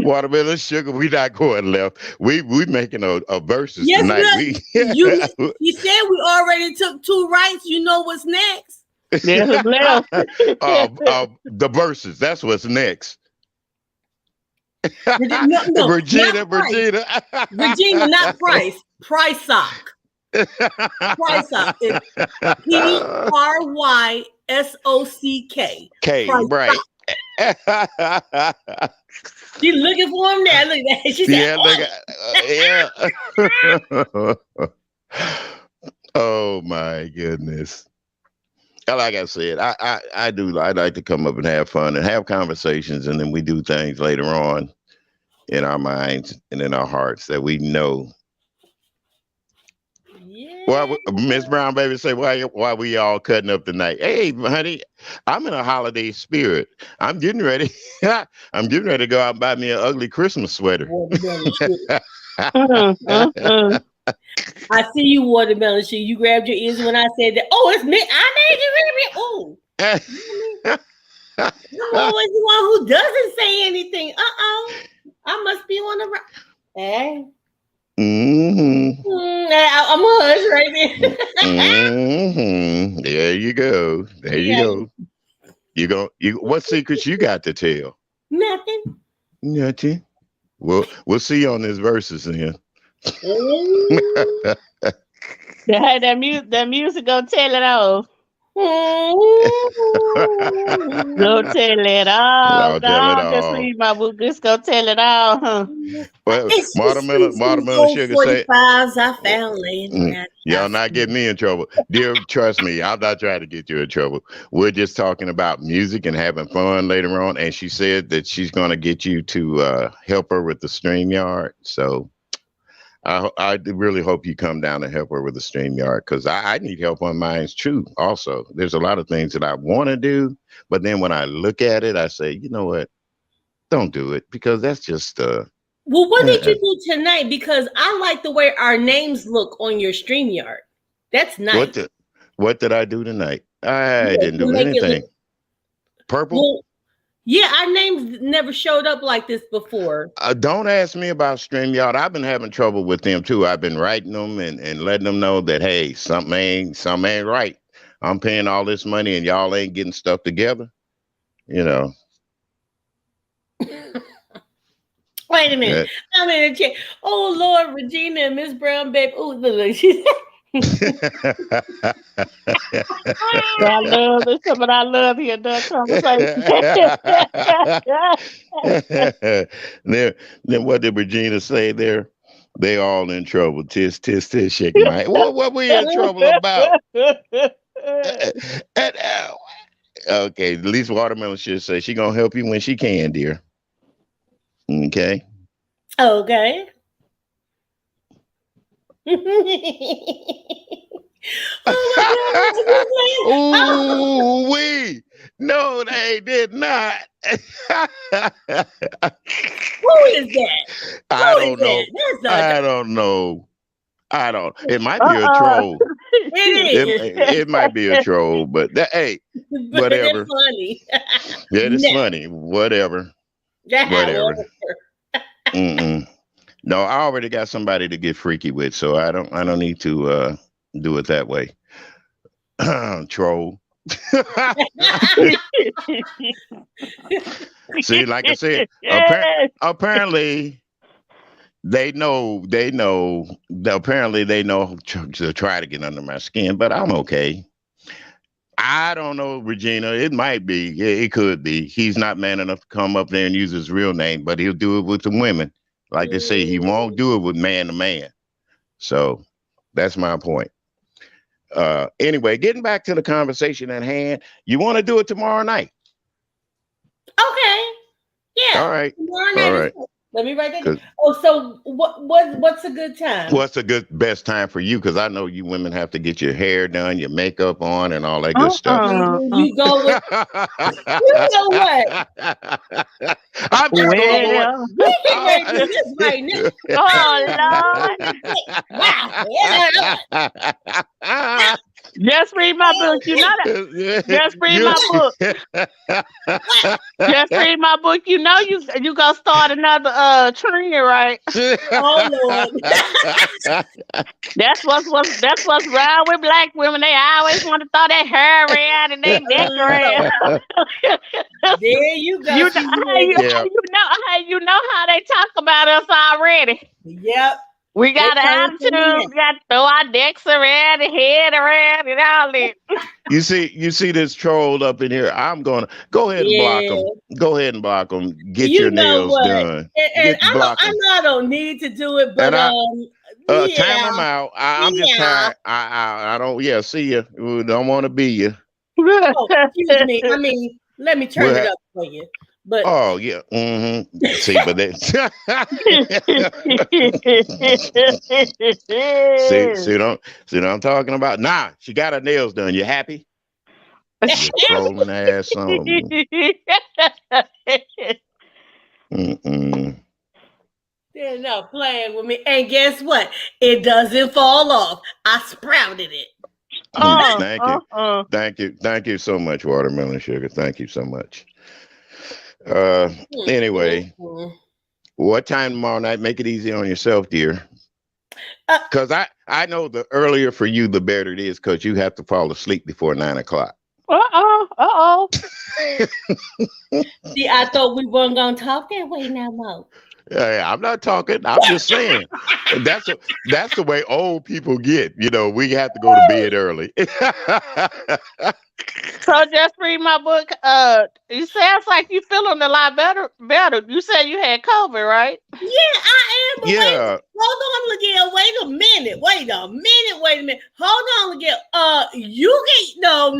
Watermelon sugar. We not going left. We making a versus Yes, tonight. you said we already took 2 rights. You know what's next? There's left. The verses. That's what's next. No, Regina, Regina, not Price. Prysock. Prysock. It's Prysock. K, right. She's looking for him there. Look at that. She said, yeah. Oh my goodness. Like I said, I like to come up and have fun and have conversations, and then we do things later on in our minds and in our hearts that we know. yeah. Well, Miss Brown, baby, say why we all cutting up tonight? Hey, honey, I'm in a holiday spirit. I'm getting ready. I'm getting ready to go out and buy me an ugly Christmas sweater. I see you, watermelon shit. You grabbed your ears when I said that. Oh, it's me. I made you read it. Oh. I'm always the one who doesn't say anything. I must be on the right. Hey. I'm a hush right there. There you go. There you go. What secrets you got to tell? Nothing. We'll see you on this verses then. That music gonna tell it all. Go tell it all. Just read my book. Just go tell it all, huh? Well, watermelon sugar say 45s I found laying. Y'all not getting me in trouble. Dear, trust me, I'm not trying to get you in trouble. We're just talking about music and having fun later on. And she said that she's going to get you to help her with the StreamYard. So I really hope you come down and help her with the StreamYard, because I need help on mine too. Also, there's a lot of things that I want to do, but then when I look at it, I say, you know what? Don't do it, because that's just Well, what did you do tonight? Because I like the way our names look on your StreamYard. That's nice. What did I do tonight? I didn't do anything. Purple? Well, yeah, our names never showed up like this before. Don't ask me about StreamYard. I've been having trouble with them too. I've been writing them and letting them know that, hey, something ain't right. I'm paying all this money and y'all ain't getting stuff together. You know. Wait a minute. I'm in a chat. Oh Lord, Regina and Miss Brown, babe. Oh, look. I love this, but I love the adult conversation. then, then what did Regina say there? They all in trouble. Tis, tis, tis, shaking my head. What we in trouble about? And, okay, at least Watermelon should say she gonna help you when she can, dear. Okay. Okay. Oh Ooh, we no, they did not. Who is that? I Who don't is know. that? That's I don't know. I don't. It might be a Uh-uh. troll. it is. It might be a troll, but that, hey, But whatever. it's funny. That is No. funny. Whatever. Whatever. Mm-mm. No, I already got somebody to get freaky with, so I don't need to do it that way. Troll. See, like I said, apparently apparently they know to try to get under my skin, but I'm okay. I don't know, Regina. It might be. Yeah, it could be. He's not man enough to come up there and use his real name, but he'll do it with the women. Like they say, he won't do it with man to man. So that's my point. Anyway, getting back to the conversation at hand, you want to do it tomorrow night? Okay. Yeah. All right. Tomorrow night All is right. good. Let me write that down. Good. Oh, so what's a good time? What's the best time for you? Because I know you women have to get your hair done, your makeup on, and all that good stuff. You go with you know what? I'm just going with Well, We can ready to do this right now. oh Lord, Wow. just read my book. You know that. Just read my book. Just read my book. You know you gonna start another trend, right? Oh Lord. That's what's wrong with black women. They always want to throw their hair around and they neck around. There you go. You She know, did. Yeah. you know how they talk about us already. Yep. We got They an coming from the attitude. We got to throw our necks around, the head around, and all that. You see this troll up in here. I'm gonna go ahead and block him. Go ahead and block him. Get You your know nails what? done. And Get block I 'em. know I don't need to do it, but And I- Time yeah. them out. I'm just Yeah. tired. I don't. Yeah, see you. We don't want to be you. Oh, excuse me. I mean, let me turn Well, it up for you. But Oh yeah. See, but that. see what I'm talking about. Nah, she got her nails done. You happy? You trolling ass on. they're not playing with me. And guess what? It doesn't fall off. I sprouted it. Thank you. Thank you so much, Watermelon Sugar. Thank you so much. Anyway, what time tomorrow night? Make it easy on yourself, dear. Because I know the earlier for you, the better it is, because you have to fall asleep before 9 o'clock. See, I thought we weren't gonna talk that way no more. I'm not talking. I'm just saying. That's the way old people get. You know, we have to go to bed early. So just read my book. It sounds like you feeling a lot better. You said you had COVID, right? Yeah, I am. But Yeah. wait, hold on, Miguel. Wait a minute. Hold on, Miguel. You get no.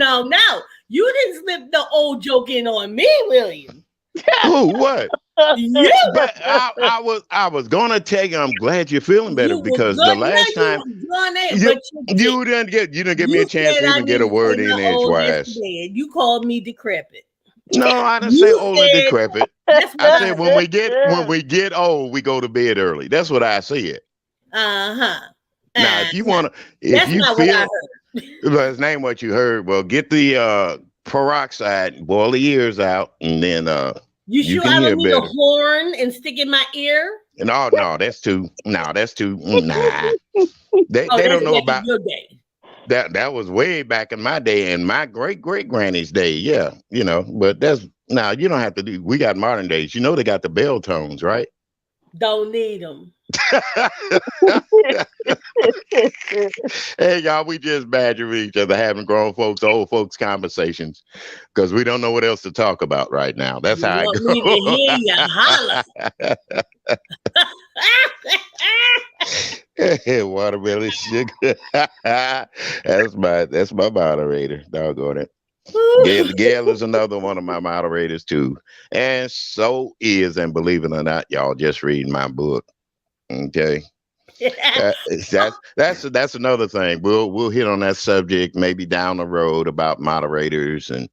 You didn't slip the old joke in on me, William. Who? What? You. But I was gonna tell you. I'm glad you're feeling better You because was the good. last Yeah, time you was doing it, you- but you didn't give me a chance said to I even get a didn't word say in my old edgewise. yesterday, and you called me decrepit. No, I didn't You say old and said- decrepit. That's what I said when we get old, we go to bed early. That's what I said. Uh-huh. Now, if you want to, if That's you not what I feel, heard. well, his name what you heard. Well, get the peroxide, boil the ears out, and then You you sure can I hear don't need a better. horn and stick in my ear? No, that's too. Nah. They Oh, they that's don't know back in about your day. that. That was way back in my day and my great granny's day. Yeah, but that's now you don't have to do. We got modern days. You know they got the bell tones, right? Don't need them. Hey, y'all, we just badger each other having grown folks, old folks conversations because we don't know what else to talk about right now. That's You how I want me to hear you holler. Watermelon sugar. That's my moderator. Doggone it. Gail is another one of my moderators too. And so is, and believe it or not, y'all just reading my book. Okay. That's another thing. We'll hit on that subject maybe down the road about moderators and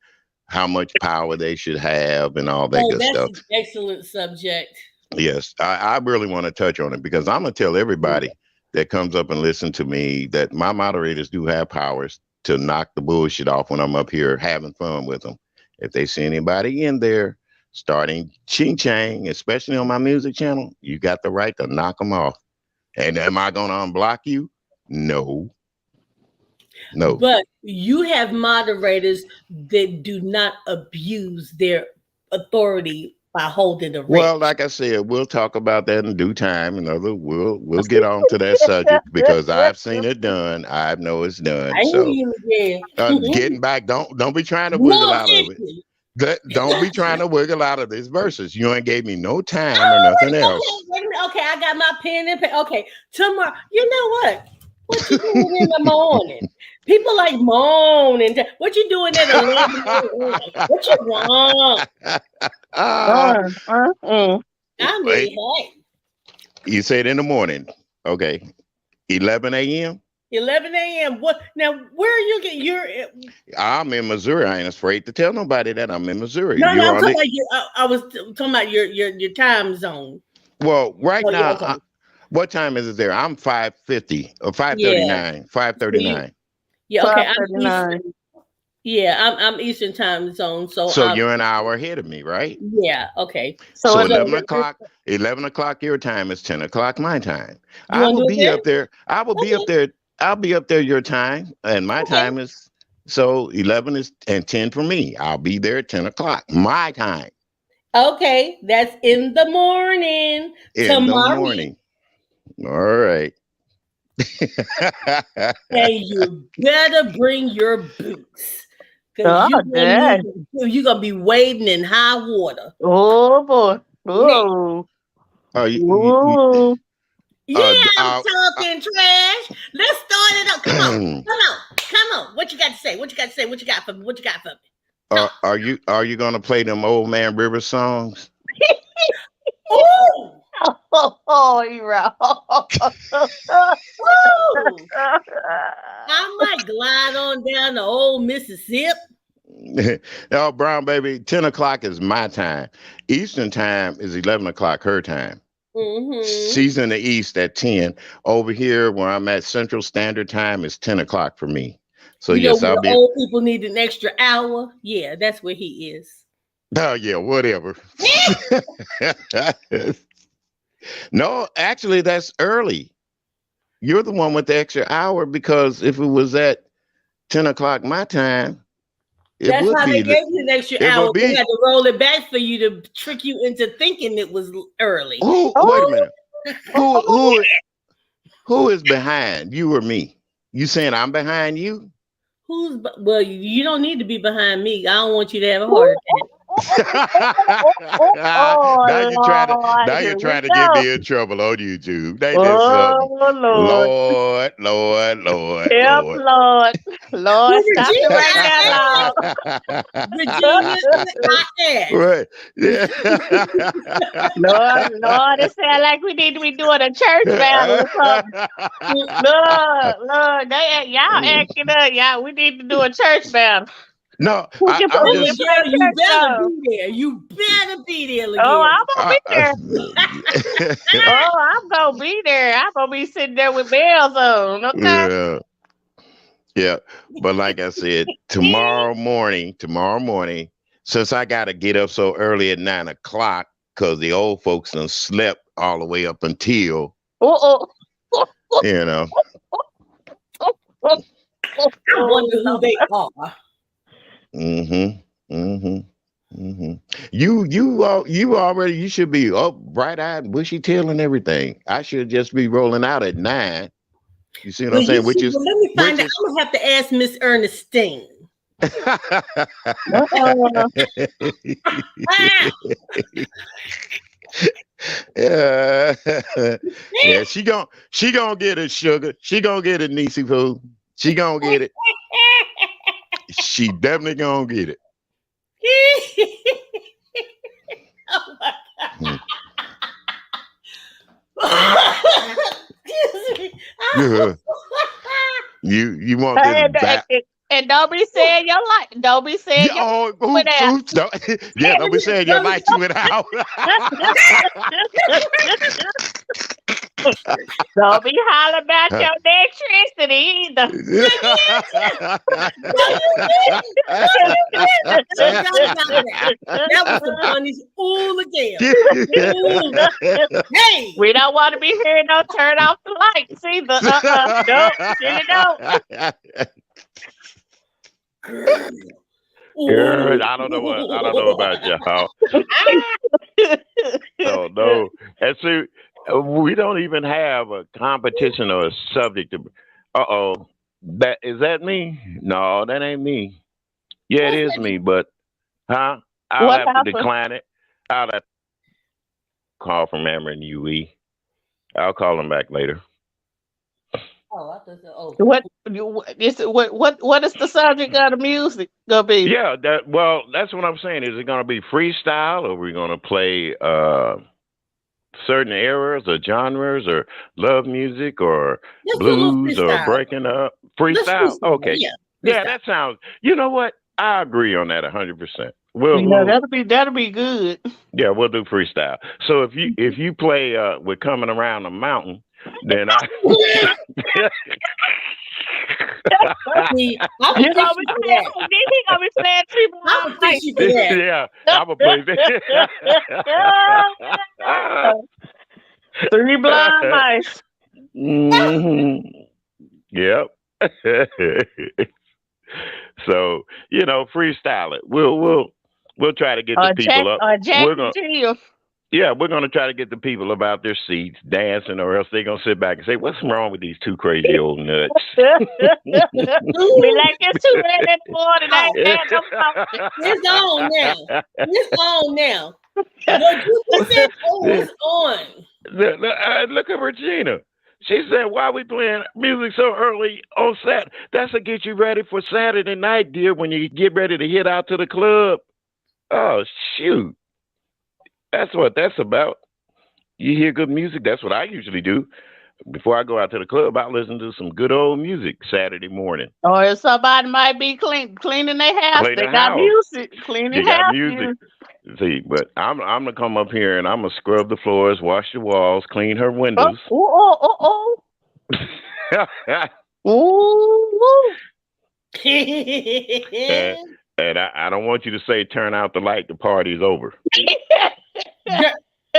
how much power they should have and all that good that's stuff. an excellent subject. Yes, I really want to touch on it because I'm gonna tell everybody that comes up and listen to me that my moderators do have powers to knock the bullshit off when I'm up here having fun with them. If they see anybody in there starting ching chang, especially on my music channel, you got the right to knock them off. And am I going to unblock you? No. But you have moderators that do not abuse their authority by holding the wrench. Well, like I said, we'll talk about that in due time. We'll get on to that subject because I've seen it done. I know it's done. So getting back, don't be trying to wiggle out of it. Don't be trying to wiggle out of this versus. You ain't gave me no time or nothing else. Okay, I got my pen and pen. Okay, tomorrow. You know what? What you doing in the morning? People like moaning. What you doing at 11? What you want? I'm really hot. You said in the morning. Okay. 11 a.m.? 11 a.m. What now? Where are you getting I'm in Missouri. I ain't afraid to tell nobody that I'm in Missouri. No, I'm talking about I was talking about your time zone. Well, right now, okay. What time is it there? I'm 5:50 or 5:39. 5:39. Yeah, okay. I'm Eastern time zone. So you're an hour ahead of me, right? Yeah, okay. So 11 o'clock your time is 10 o'clock my time. I will be up there. I'll be up there your time, and my time is so 11 is and 10 for me. I'll be there at 10 o'clock my time. Okay, that's in the morning. In the morning. All right. And you better bring your boots. Because you're going to be wading in high water. Oh, boy. Oh. I'm talking trash. Let's start it up. Come on. What you got to say? What you got for me? Are you gonna play them Old Man River songs? You're right. I might glide on down the old Mississippi. No, Brown baby, 10 o'clock is my time. Eastern time is 11 o'clock her time. Mm-hmm. She's in the East at 10. Over here where I'm at Central Standard Time is 10 o'clock for me. So yes, I'll be. Old people need an extra hour. Yeah, that's where he is. Oh yeah, whatever. No, actually, that's early. You're the one with the extra hour because if it was at 10 o'clock my time, that's why they gave you an extra hour. They had to roll it back for you to trick you into thinking it was early. Wait a minute. Who is behind? You or me? You saying I'm behind you? Well, you don't need to be behind me. I don't want you to have a heart attack. Now you're trying to get me in trouble on YouTube. Lord. Lord, stop it right now. Right. Yeah. Lord, it sounds like we need to be doing a church battle or something. Lord, y'all acting up. Y'all, we need to do a church battle. No, you better be there. You better be there. Oh, I'm gonna be there. I'm gonna be there. I'm gonna be sitting there with bells on. Okay. Yeah. But like I said, tomorrow morning, since I gotta get up so early at 9 o'clock because the old folks done slept all the way up until you know. I wonder who they are. You should be up bright eyed, bushy tail, and everything. I should just be rolling out at 9. You see what I'm saying? Let me find out. I'm gonna have to ask Miss Ernestine. Yeah, yeah. She gonna get it, sugar. She gonna get it, Niecy Pooh. She gonna get it. She definitely gonna get it. Oh my God. Excuse me. Yeah. You want this back? And don't be saying your life. Don't be saying your don't be saying your lights went out. Don't be hollering about your electricity either. That was the funniest. Ooh, again. Ooh. Hey, we don't want to be hearing no turn off the lights either. Nope, really don't. Girl, I don't know about y'all. No. And see, we don't even have a competition or a subject. Is that me? No, that ain't me. Yeah, it is me, but I'll have to decline it. I'll have to call from Ameren UE. I'll call them back later. Oh, I thought so. What is the subject of the music gonna be? Yeah, that's what I'm saying. Is it gonna be freestyle, or are we gonna play certain eras or genres, or love music, or blues, or breaking up? Freestyle. Okay. Yeah, that sounds. You know what? I agree on that 100%. That'll be good. Yeah, we'll do freestyle. So if you play "We're Coming Around the Mountain," then I. He gonna be playing people. Yeah, I'm gonna play that. 3 Blind Mice. Mm-hmm. Yep. So freestyle it. We'll try to get the people up. We're gonna try to get the people up out their seats dancing, or else they're gonna sit back and say, "What's wrong with these two crazy old nuts?" Be like, it's too late in the morning. It's on now. It's on now. What you said is on. Look at Regina. She said, "Why are we playing music so early on Saturday? That's to get you ready for Saturday night, dear, when you get ready to head out to the club." Oh, shoot. That's what that's about. You hear good music. That's what I usually do. Before I go out to the club, I listen to some good old music Saturday morning. Or if somebody might be cleaning their house, they got music. Cleaning house. Music. See, but I'm gonna come up here and I'm gonna scrub the floors, wash the walls, clean her windows. And I don't want you to say, "Turn out the light, the party's over."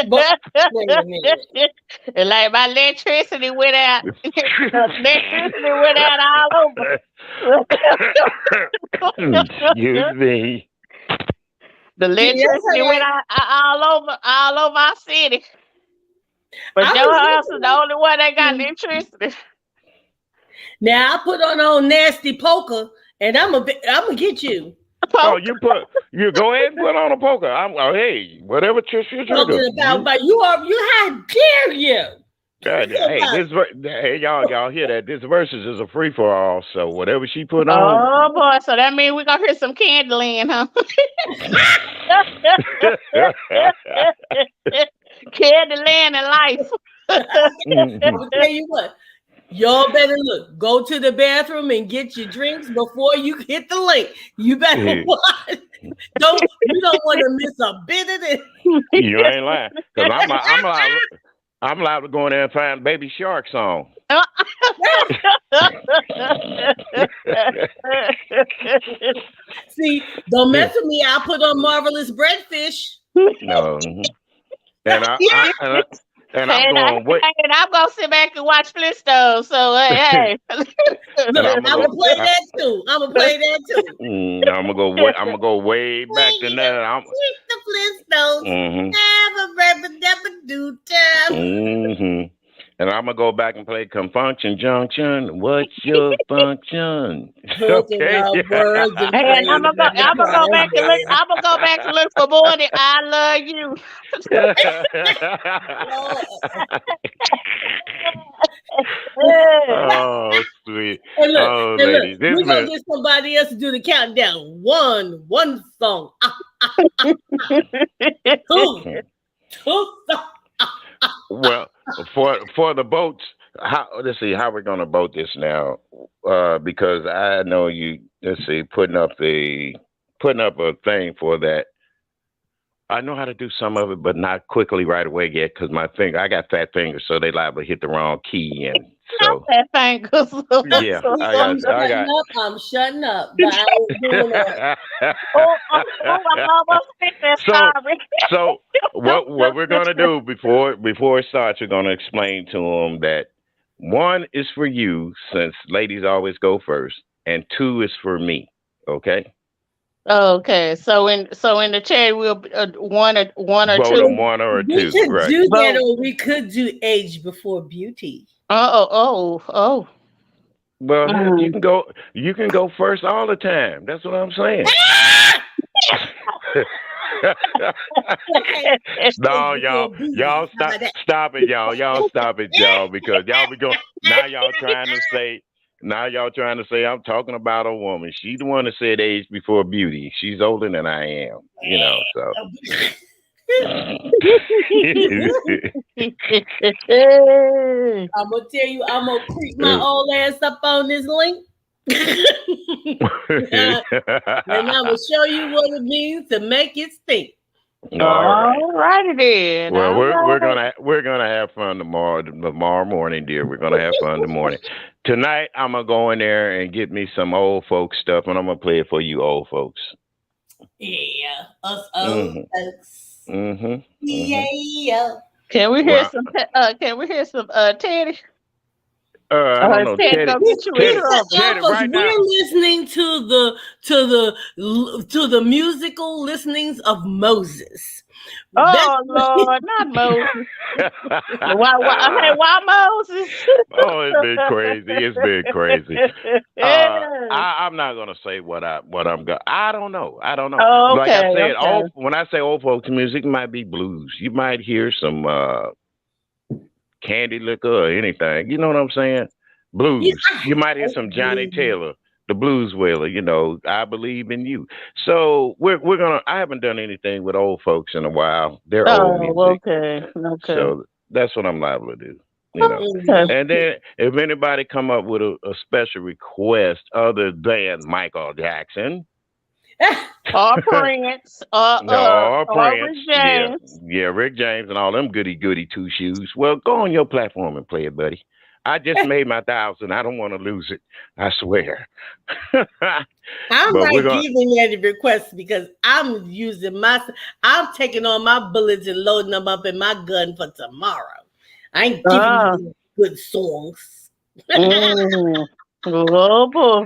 But, wait a minute. Like my electricity went out. Electricity went out all over. Excuse me. The electricity went out all over our city. But your house is the only one that got electricity. Now I put on old nasty poker, and I'm gonna get you. Oh, you go ahead and put on a poker. Hey, whatever you're talking about. But how dare you? God, hey, y'all hear that? This versus is a free for all. So whatever she put on. Oh boy, so that means we're gonna hear some Candyland, huh? Candyland and life. I'll tell you what. Y'all better go to the bathroom and get your drinks before you hit the link. You better watch. You don't want to miss a bit of this. You ain't lying. Because I'm allowed to go in there and find Baby Shark song. See, don't mess with me. I'll put on Marvelous Breadfish. No. And I'm gonna sit back and watch Flintstones. So hey, I'm gonna play that too. I'm gonna go way back to that. The Flintstones. Never do. Hmm. And I'm gonna go back and play Confunction Junction. What's your function? Talking Okay. about words and And I'm phrases gonna go. and I'm gonna go back and look. concepts. I'm gonna go back and look for more than I love you. Lord. Oh, sweet. And look, Oh, and look, lady. This we're gonna man. get somebody else to do the countdown. One song. Two songs. Well, for the boats, let's see how we're gonna boat this now. Because I know you. Let's see, putting up a thing for that. I know how to do some of it, but not quickly right away yet because I got fat fingers, so they liable to hit the wrong key. And so, That fingers. yeah, I'm shutting up. But I ain't doing that. I almost hit that. so, Sorry. so what we're gonna do before it starts, we're gonna explain to them that one is for you, since ladies always go first, and two is for me. Okay. Okay, so in the chat we'll one or Vote two. them one or We two, could right? do that, Vote. or we could do age before beauty. Oh. Well, you can go first all the time. That's what I'm saying. No, y'all stop it, y'all stop it, y'all, because y'all be going now. Y'all trying to say I'm talking about a woman. She's the one that said age before beauty. She's older than I am, so. I'm gonna tell you, I'm gonna creep my old ass up on this link. And I'm gonna show you what it means to make it stink. All righty then. Well, we're gonna have fun tomorrow morning, dear. We're gonna have fun tomorrow morning. Tonight, I'm gonna go in there and get me some old folks stuff, and I'm gonna play it for you, old folks. Yeah, us old folks. Mm-hmm. Yeah. Can we hear some? Can we hear some Teddy? I don't know. Teddy, right now. We're listening to the musical listenings of Moses. Oh Lord, not Moses. Why Moses? Oh, it's been crazy. It's been crazy. I'm not gonna say what I'm got. I don't know. Oh, like I said, okay. when I say old folks music, it might be blues. You might hear some Candy Liquor or anything. You know what I'm saying? Blues. Yeah. You might hear some Johnny Taylor, the Blues Wailer. I Believe in You. So we're gonna. I haven't done anything with old folks in a while. They're old music. Okay. So that's what I'm liable to do. And then if anybody come up with a special request other than Michael Jackson. Or Prince, or Rick James. Yeah, Rick James and all them goody two shoes. Well, go on your platform and play it, buddy. I just made my 1,000. I don't want to lose it. I swear. I'm not giving any requests because I'm I'm taking all my bullets and loading them up in my gun for tomorrow. I ain't giving you good songs. Oh boy.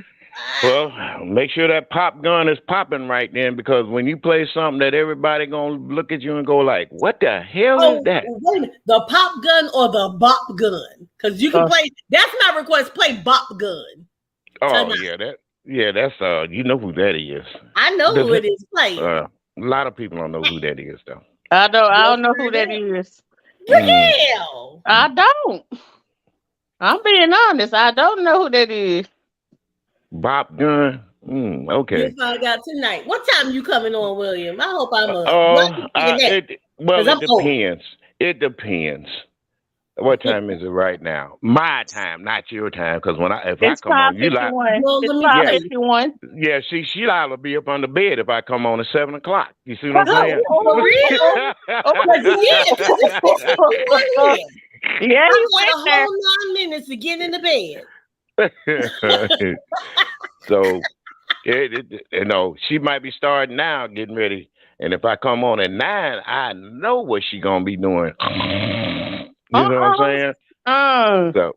Well, make sure that pop gun is popping right then, because when you play something that everybody gonna look at you and go like, "What the hell is that?" Wait a minute. The pop gun or the bop gun? Because you can play. That's my request. Play bop gun. Oh yeah, that's you know who that is. I know who it is. Play. A lot of people don't know who that is though. I don't know who that is. Hell, I don't. I'm being honest. I don't know who that is. Bop gun. Okay. You find out tonight. What time you coming on, William? I hope I'm it depends. It depends. What time is it right now? My time, not your time. Because if I come on, you like. It's 5:51. Yeah, she liable to be up on the bed if I come on at 7:00. You see what I'm saying? For real? Yeah, he went there. 9 minutes to get in the bed. So, she might be starting now, getting ready. And if I come on at 9, I know what she gonna be doing. You know what I'm saying?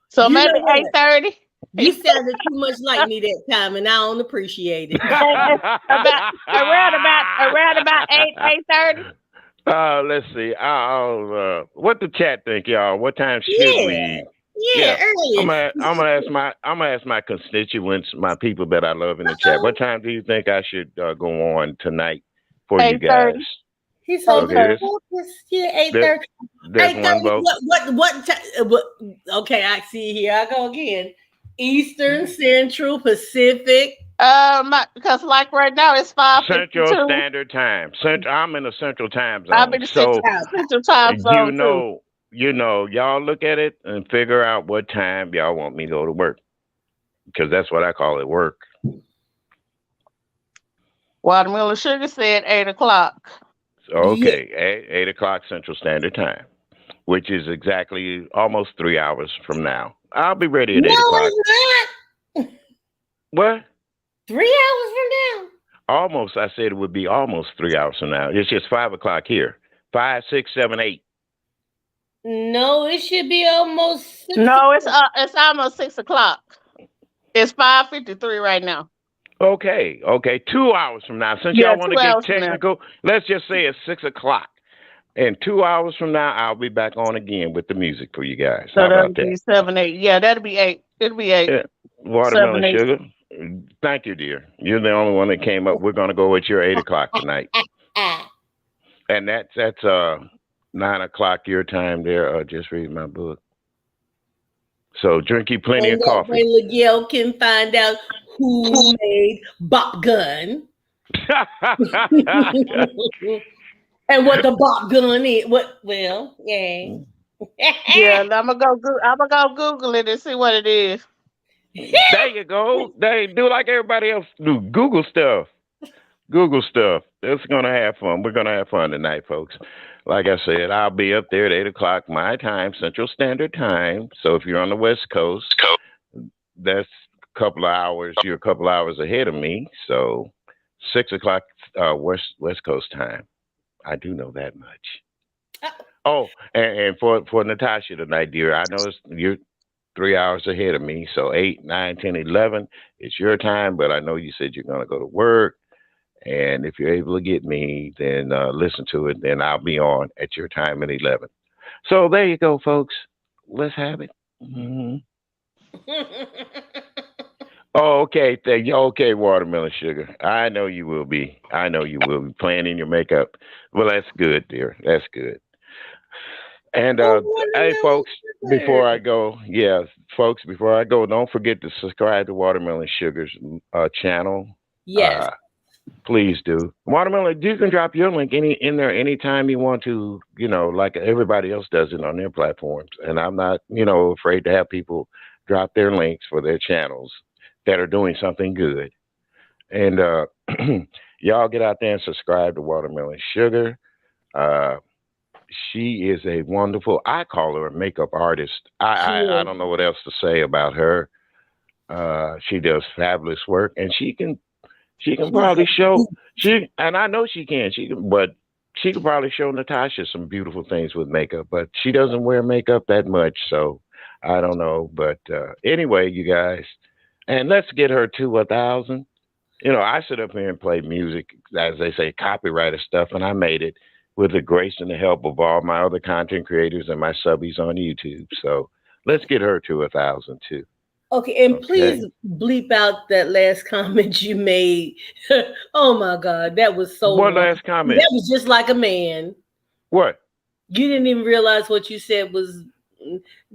So maybe 8:30. You sounded too much like me that time, and I don't appreciate it. around about 8:30. Let's see. What the chat think, y'all? What time should Yeah, we? yeah, Yeah, earlier. I'm gonna ask my constituents, my people that I love in the chat. What time do you think I should go on tonight for you guys? 8:30. He's Eight holding the Okay, thirty. focus. Yeah, eight there, thirty. there's Eight one thirty. vote. What? Okay, I see. Here I go again. Eastern, Central, Pacific. Because like right now it's five fifty Central two. Standard Time. I'm in the Central Time I'm Zone. in the So central time you zone too. know, y'all look at it and figure out what time y'all want me to go to work because that's what I call it, work. Watermelon Sugar said 8 o'clock. Yeah. Okay, 8 o'clock Central Standard Time, which is exactly almost 3 hours from now. I'll be ready at No, 8 o'clock. it's not. What? 3 hours from now. Almost. I said it would be almost 3 hours from now. It's just 5 o'clock here. 5, 6, 7, 8. No, it should be almost. No, it's almost 6 o'clock. It's 5:53 right now. Okay. 2 hours from now. Since Yeah, y'all want to 2 get hours from now. technical, let's just say it's 6 o'clock. And 2 hours from now, I'll be back on again with the music for you guys. So How that'll about that? be 7, 8. Yeah, that'll be 8. It'll be 8. Yeah. Watermelon 7, 8. Sugar. Thank you, dear. You're the only one that came up. We're gonna go with your 8 o'clock tonight, and that's 9 o'clock your time there. Just read my book. So drink you plenty And of that way coffee. Miguel can find out who made Bop Gun. And what the Bop Gun is. Well, yeah. Yeah, and I'm gonna go Google it and see what it is. There you go. They do like everybody else do. Google stuff. It's gonna have fun. We're gonna have fun tonight, folks. Like I said, I'll be up there at 8 o'clock my time, Central Standard Time. So if you're on the West Coast, that's a couple of hours. You're a couple hours ahead of me. So 6 o'clock West Coast time. I do know that much. Oh, and for Natasha tonight, dear, I know you're 3 hours ahead of me. So 8, 9, 10, 11, it's your time. But I know you said you're going to go to work. And if you're able to get me, then listen to it. Then I'll be on at your time at 11. So there you go, folks. Let's have it. Mm-hmm. Oh, okay. Thank you. Okay, Watermelon Sugar. I know you will be. Planning your makeup. Well, that's good, dear. That's good. And hey, folks, before I go, don't forget to subscribe to Watermelon Sugar's channel. Yes. Please do. Watermelon, you can drop your link in there anytime you want to, like everybody else does it on their platforms. And I'm not, afraid to have people drop their links for their channels that are doing something good. And y'all get out there and subscribe to Watermelon Sugar. She is a wonderful, I call her a makeup artist. I don't know what else to say about her. She does fabulous work, and she can probably show and I know she can, but she could probably show Natasha some beautiful things with makeup, but she doesn't wear makeup that much, so I don't know. But anyway, you guys, and let's get her to 1,000. I sit up here and play music, as they say, copyrighted stuff, and I made it with the grace and the help of all my other content creators and my subbies on YouTube. So let's get her to 1,000 too. Okay, and please bleep out that last comment you made. Oh my God, that was so. What last comment? That was just like a man. What? You didn't even realize what you said was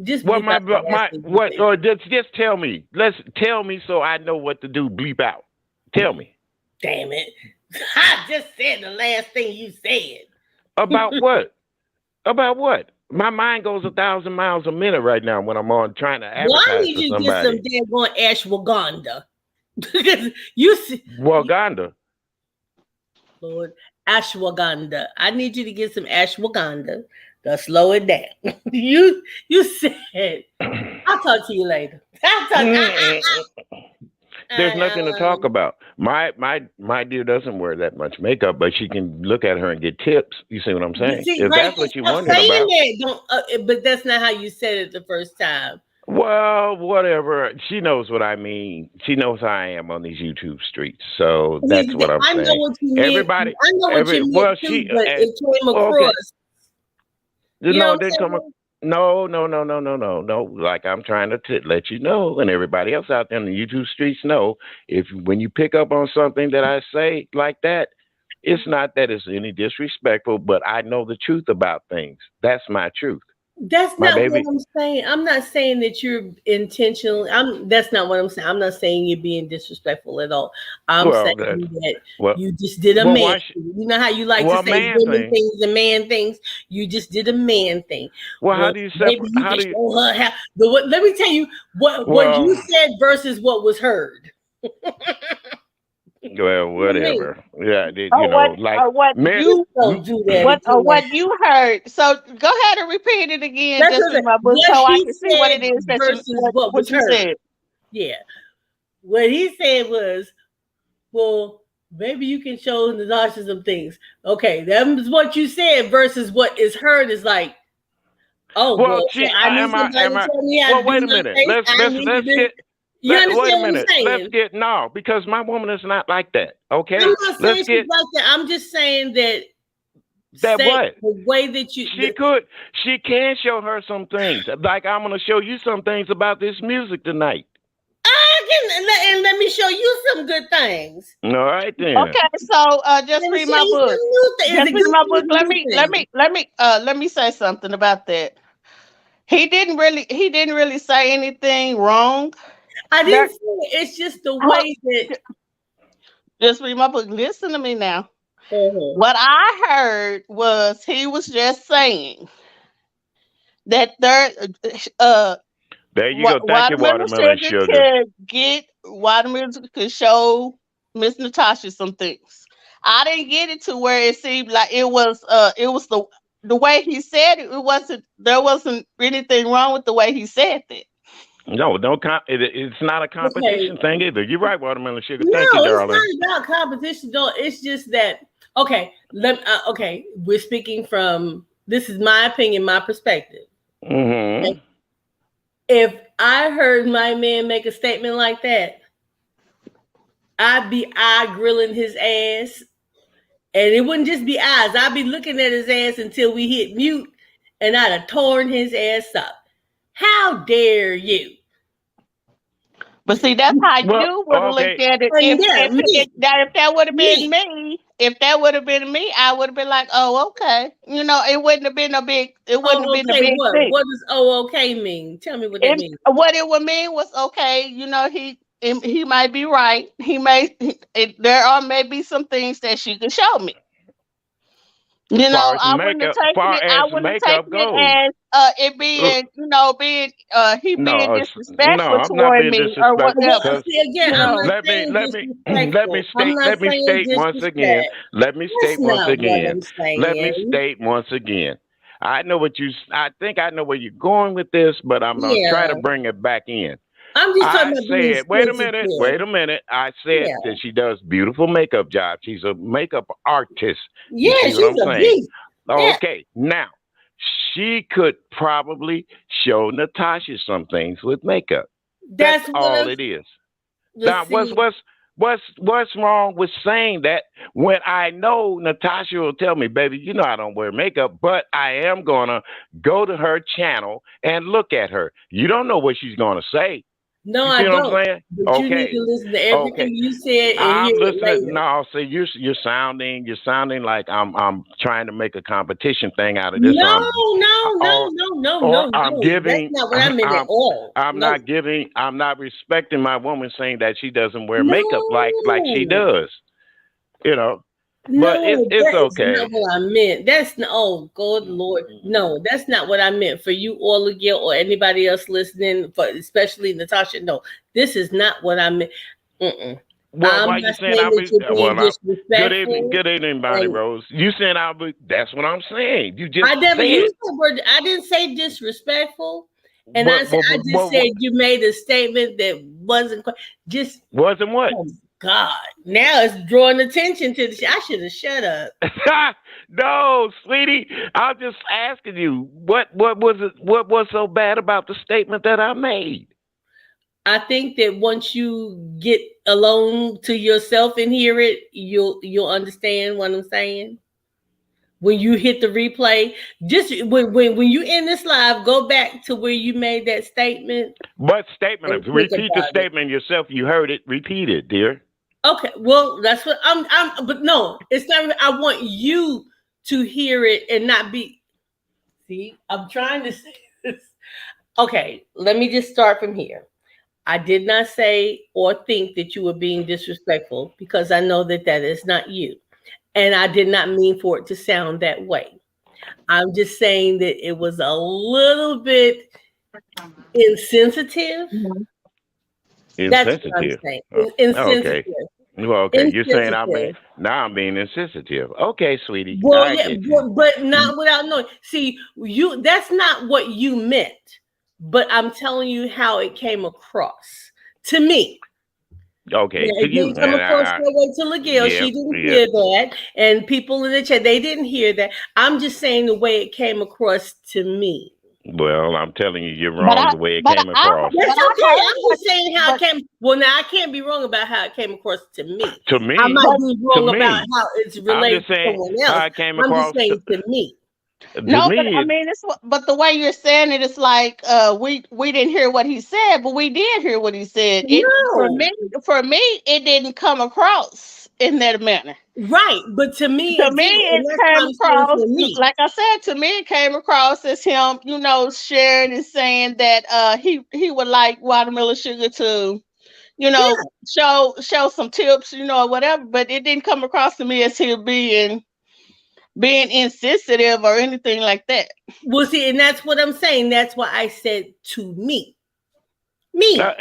just. What what? Or just tell me. Tell me so I know what to do. Bleep out. Tell me. Damn it! I just said the last thing you said. About what? About what? My mind goes 1,000 miles a minute right now when I'm on trying to advertise Why did you get some daggone ashwagandha? You see, Waganda. Lord, ashwagandha. I need you to get some ashwagandha to slow it down. You said. I'll talk to you later. There's nothing to talk about. My dear doesn't wear that much makeup, but she can look at her and get tips. You see what I'm saying? See, if that's what you wondered about. But that's not how you said it the first time. Well, whatever. She knows what I mean. She knows how I am on these YouTube streets. So that's what I'm I know saying. what you meant. Everybody, I know what you well, meant too, she, but it came well, okay. across. You know No, what it I'm didn't come. saying? No, no, no, no, no, no, no. Like I'm trying to let you know, and everybody else out there in the YouTube streets know. If when you pick up on something that I say like that, it's not that it's any disrespectful, but I know the truth about things. That's my truth, That's my not what baby. I'm saying. I'm not saying that you're intentional. That's not what I'm saying. I'm not saying you're being disrespectful at all. I'm Well, saying that that well, you just did a well, man why? thing. You know how you like to Well, say man women thing. things and man things? You just did a man thing. Well, how Well, do you maybe separate? you How can do you? show her how the what let me tell you what you Well, said versus what was heard. well, What do you mean? whatever. Yeah, Or like what men. Just you don't do that or again. what you heard. So go ahead and repeat it again, That's just what, in my book, what so I he can see what said it is that versus what was what you heard. said. Yeah. What he said was, well, maybe you can show Natasha some things. Okay, that was what you said versus what is heard is like, oh, Well, well, so I need somebody am to I? tell me how Well, to do wait a my minute. face. I need to Let's do. get. You Wait a understand what I'm minute. Let's saying? get no, because my woman is not like that. I'm Okay, not let's saying she's get like that. I'm just saying that that. say What the way that you. she could, she can show her some things. Like I'm gonna show you some things about this music tonight. I can and let me show you some good things. All right then. Okay, so just Let me read show my you book. some new things. Is Just it read good my book. things or new things? Let me say something about that. He didn't really say anything wrong. I There, didn't say it. It's just the hold- way that. just read my book. Listen to me now. Uh-huh. What I heard was he was just saying that uh There you go. Thank you, watermelon watermelon sugar sugar. could get watermelon sugar could show Miss Natasha some things. I didn't get it to where it seemed like it was the way he said it. It wasn't there wasn't anything wrong with the way he said that. No, it's not a Okay. competition thing either. You're right, watermelon sugar. Thank you, No, it's darling. not about competition, though. It's just that okay. Okay, we're speaking from this is my opinion, my perspective. Mm-hmm. Okay? If I heard my man make a statement like that, I'd be eye grilling his ass, and it wouldn't just be eyes. I'd be looking at his ass until we hit mute, and I'd have torn his ass up. How dare you? But see, that's how Well, you would have looked okay. at it. And yeah, If that would have been me. me, if that would have been me, I would have been like, oh, okay. You know, it wouldn't have been a big. It wouldn't have Oh, been a okay. big What? thing. What does oh okay mean? Tell me what that If means. what it would mean was okay, you know, he might be right. There are maybe some things that she can show me. You know, Far I as wouldn't have makeup taken it goes. as it Uh, being, he being no, disrespectful I'm not toward being me or disrespectful Well, whatever. because see again, You I'm know. not saying disrespectful. I'm not let me saying state once again. disrespect. Let me That's state once not what again. I'm Let me saying. state once again. I think I know where you're going with this, but I'm gonna try to Yeah, bring it back in. I'm just talking I about being said, sensitive. wait a minute. I said Yeah, that she does beautiful makeup jobs. She's a makeup artist. You yeah, see what she's I'm a saying? beast. Yeah, Okay, now she could probably show Natasha some things with makeup. That's that's what all I'm. it is. Let's Now, see. what's wrong with saying that when I know Natasha will tell me, baby, you know I don't wear makeup, but I am gonna go to her channel and look at her. You don't know what she's gonna say. No, You I see what I'm don't. saying? But you need Okay, to listen to everything okay. you said and hear I'm it listening. later. No, see, you're sounding like I'm trying to make a competition thing out of this. No, no, no, Or no, no, or no, I'm no. That's giving not what I meant at all. No, I'm not respecting my woman saying that she doesn't wear makeup like she no. does, you know. But No, it's that is not okay. what I meant. That's not, oh, good Lord. No, that's not what I meant for you, Olga, or anybody else listening, for especially Natasha. No, this is not what I meant. Mm-mm. Well, I'm why you not saying saying I'll that be? you're being Well, disrespectful. good evening, Bonnie And Rose. You saying I'll be? That's what I'm saying. You just I never said. used the word, I didn't say disrespectful. And I What? said, I just said you made a statement that wasn't quite, just Wasn't what? God. Now it's drawing attention to the I should have shut up. No, sweetie. I'm just asking you, what was it? What was so bad about the statement that I made? I think that once you get alone to yourself and hear it, you'll understand what I'm saying. When you hit the replay, just when you end this live, go back to where you made that statement. What statement? And think Repeat the about it. statement yourself. You heard it. Repeat it, dear. Okay, well, that's what but no, it's not. I want you to hear it and not be. See, I'm trying to say this. Okay, let me just start from here. I did not say or think that you were being disrespectful because I know that that is not you. And I did not mean for it to sound that way. I'm just saying that it was a little bit insensitive. That's what I'm saying. Insensitive. Okay. Well, okay. You're saying I'm being insensitive. Okay, sweetie. Well, yeah, but not without knowing. See, that's not what you meant. But I'm telling you how it came across to me. Okay, yeah, it didn't come across that way to Ligel. She didn't hear that, and people in the chat, they didn't hear that. I'm just saying the way it came across to me. Well, I'm telling you, you're wrong the way it came across. That's okay. I'm just saying how it came. Well, now I can't be wrong about how it came across to me. To me, I might be wrong about how it's related to someone else. How it came across. I'm just saying to me. No, but I mean, but the way you're saying it, it's like we didn't hear what he said, but we did hear what he said. For me, it didn't come across in that manner. Right, but to me, it came across. Like I said, to me, it came across as him, sharing and saying that he would like Watermelon Sugar to, show some tips, or whatever. But it didn't come across to me as him being insensitive or anything like that. Well, see, and that's what I'm saying. That's why I said to me. But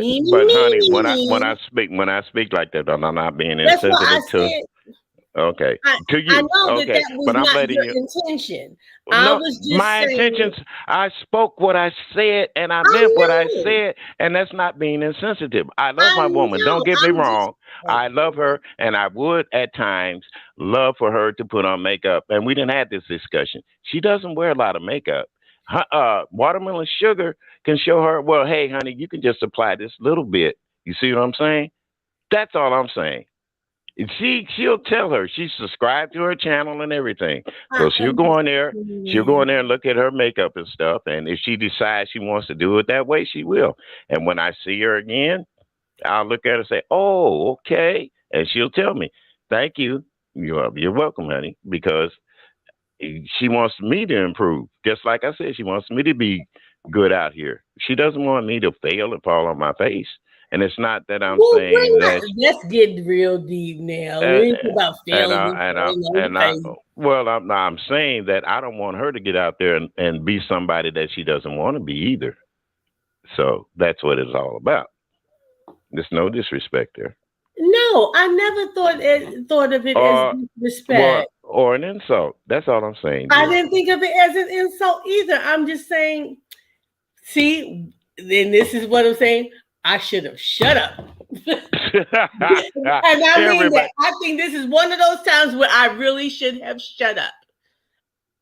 honey, when I speak like that, I'm not being insensitive to. Okay, to you. I know okay, that was but I'm not letting your you. intention. No, I was just my saying, intentions. I spoke what I said, and I meant what I said, and that's not being insensitive. I love my woman. Don't get me wrong. I love her, and I would at times love for her to put on makeup. And we didn't have this discussion. She doesn't wear a lot of makeup. Watermelon Sugar can show her, well, hey, honey, you can just apply this little bit. You see what I'm saying? That's all I'm saying. She'll tell her. She's subscribed to her channel and everything. So she'll go in there. She'll go in there and look at her makeup and stuff. And if she decides she wants to do it that way, she will. And when I see her again, I'll look at her and say, oh, okay. And she'll tell me, thank you. You're welcome, honey, because she wants me to improve. Just like I said, she wants me to be good out here. She doesn't want me to fail and fall on my face. And it's not that I'm saying that. Let's get real deep now. It's about failing. I'm saying that I don't want her to get out there and be somebody that she doesn't want to be either. So that's what it's all about. There's no disrespect there. No, I never thought of it as disrespect or an insult. That's all I'm saying. I didn't think of it as an insult either. I'm just saying. See, then this is what I'm saying. I should have shut up. And I mean that. I think this is one of those times where I really should have shut up.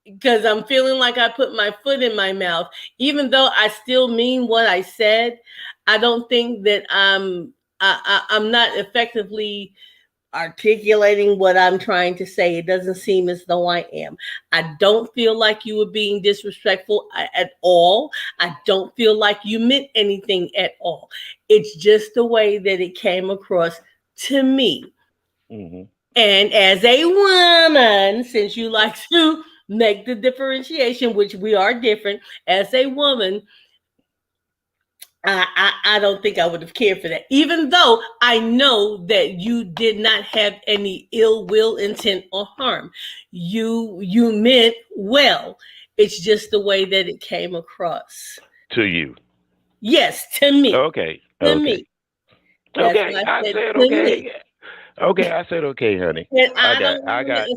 Because I'm feeling like I put my foot in my mouth. Even though I still mean what I said, I don't think that I'm not effectively articulating what I'm trying to say. It doesn't seem as though I am. I don't feel like you were being disrespectful at all. I don't feel like you meant anything at all. It's just the way that it came across to me. Mm-hmm. And as a woman, since you like to make the differentiation, which we are different, as a woman, I don't think I would have cared for that, even though I know that you did not have any ill will, intent, or harm. You meant well. It's just the way that it came across. To you. Yes, to me. Okay. To me. Okay. I said okay. Okay, I said okay, honey. And I got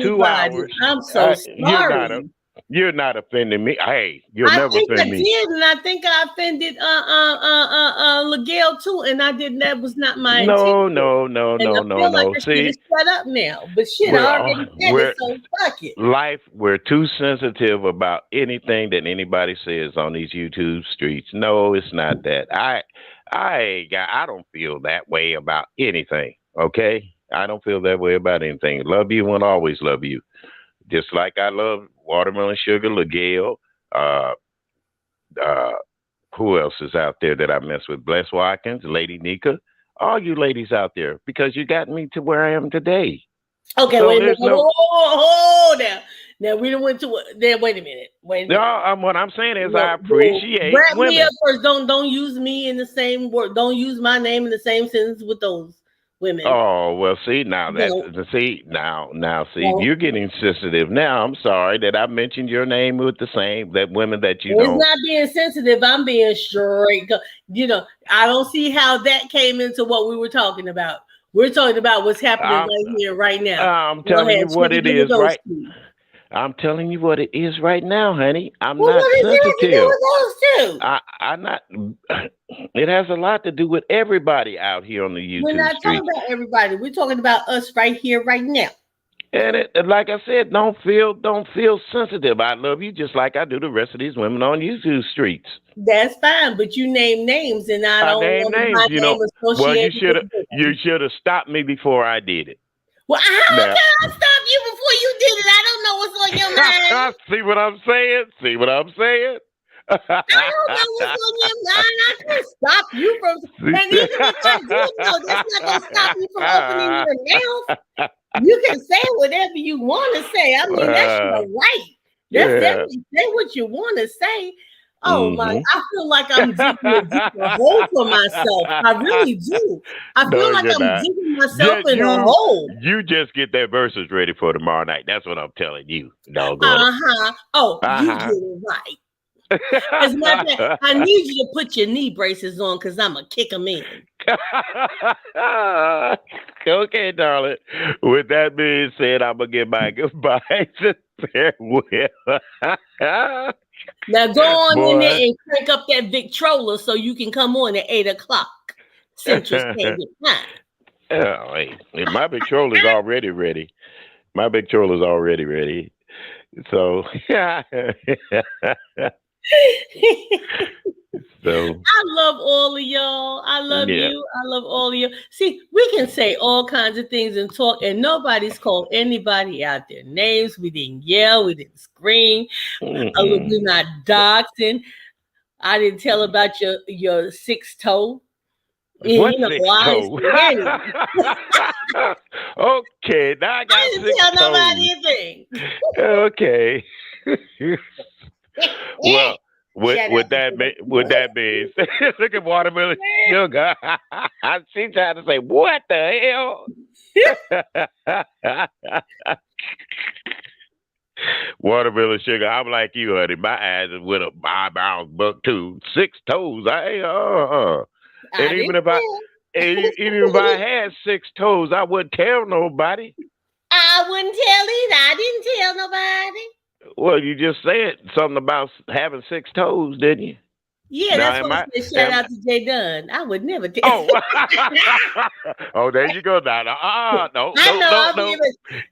2 hours. I'm so sorry. You're not offending me. Hey, you'll I never think I offend me. did, and I think I offended Miguel too, and I didn't. That was not my No, intention. no, no, And no, I no, feel like no. I should See, have shut up now. But shit, we're I all, already said we're it, so fuck it. life. We're too sensitive about anything that anybody says on these YouTube streets. No, it's not that. I don't feel that way about anything. Okay, I don't feel that way about anything. Love you and always love you. Just like I love Watermelon Sugar, Miguel. Uh, uh, who else is out there that I mess with? Bless Watkins, Lady Nika, all you ladies out there, because you got me to where I am today. Okay, So wait a minute. there's no. Hold now. Now we don't went to there. Wait a minute. Wait a No, minute. what I'm saying is No, I appreciate wrap me women. up first. Don't use me in the same word. Don't use my name in the same sentence with those women. Oh well, see now No. that's see now see No. you're getting sensitive now. I'm sorry that I mentioned your name with the same that women that you It's don't. not being sensitive. I'm being straight. You know, I don't see how that came into what we were talking about. We're talking about what's happening I'm, right here, right now. I'm Go telling you ahead. what Trigger it give me is, those right? two. I'm telling you what it is right now, honey. I'm Well, not what does it have to do sensitive. with those two? I'm not. It has a lot to do with everybody out here on the We're YouTube not street. talking about everybody. We're talking about us right here, right now. And like I said, don't feel sensitive. I love you just like I do the rest of these women on YouTube streets. That's fine, but you name names, and I don't name want names, my you name know. Well, associated with them. you should have stopped me before I did it. Well, how Now- can I stop you before you did it? I don't know what's on your mind. See what I'm saying? See what I'm saying? I don't know what's on your mind. I can't stop you from. And even if I do know, that's not gonna stop you from opening your mouth. You can say whatever you want to say. I mean, that's your right. That's Yeah. definitely say what you want to say. Oh my! Mhm. I feel like I'm digging a deeper hole for myself. I really do. I feel No, like you're I'm not. digging myself Yeah, in a hole. You just get that verses ready for tomorrow night. That's what I'm telling you. Doggone it. Oh, you Uh-huh. did it right. As a matter of fact, I need you to put your knee braces on because I'm gonna kick them in. Okay, darling. With that being said, I'm gonna give my goodbyes and farewell. Now go on in Boy. there and crank up that Victrola so you can come on at 8:00 Central Standard Time. Oh, hey, my big troll is already ready. My big troll is already ready. So, so I love all of y'all. I love Yeah. you. I love all of you. See, we can say all kinds of things and talk, and nobody's called anybody out their names. We didn't yell. We didn't scream. We're not doxing. I didn't tell about your 6 toe. What You know, 6 I toe? didn't say anything. Okay, now I got I didn't 6 tell toes. nobody anything. Okay. Well, Shout with out that to with that being said, look at Watermelon Sugar. She tried to say, "What the hell?" Watermelon Sugar. I'm like you, honey. My eyes is with a eyebrows buck too. 6 toes. And even if I had 6 toes, I wouldn't tell nobody. I wouldn't tell either. I didn't tell nobody. Well, you just said something about having 6 toes, didn't you? Yeah, Now, that's am what I- I said. Shout am- out to Jay Dunn. I would never tell. Oh, oh, there you go, now. No, I know. no.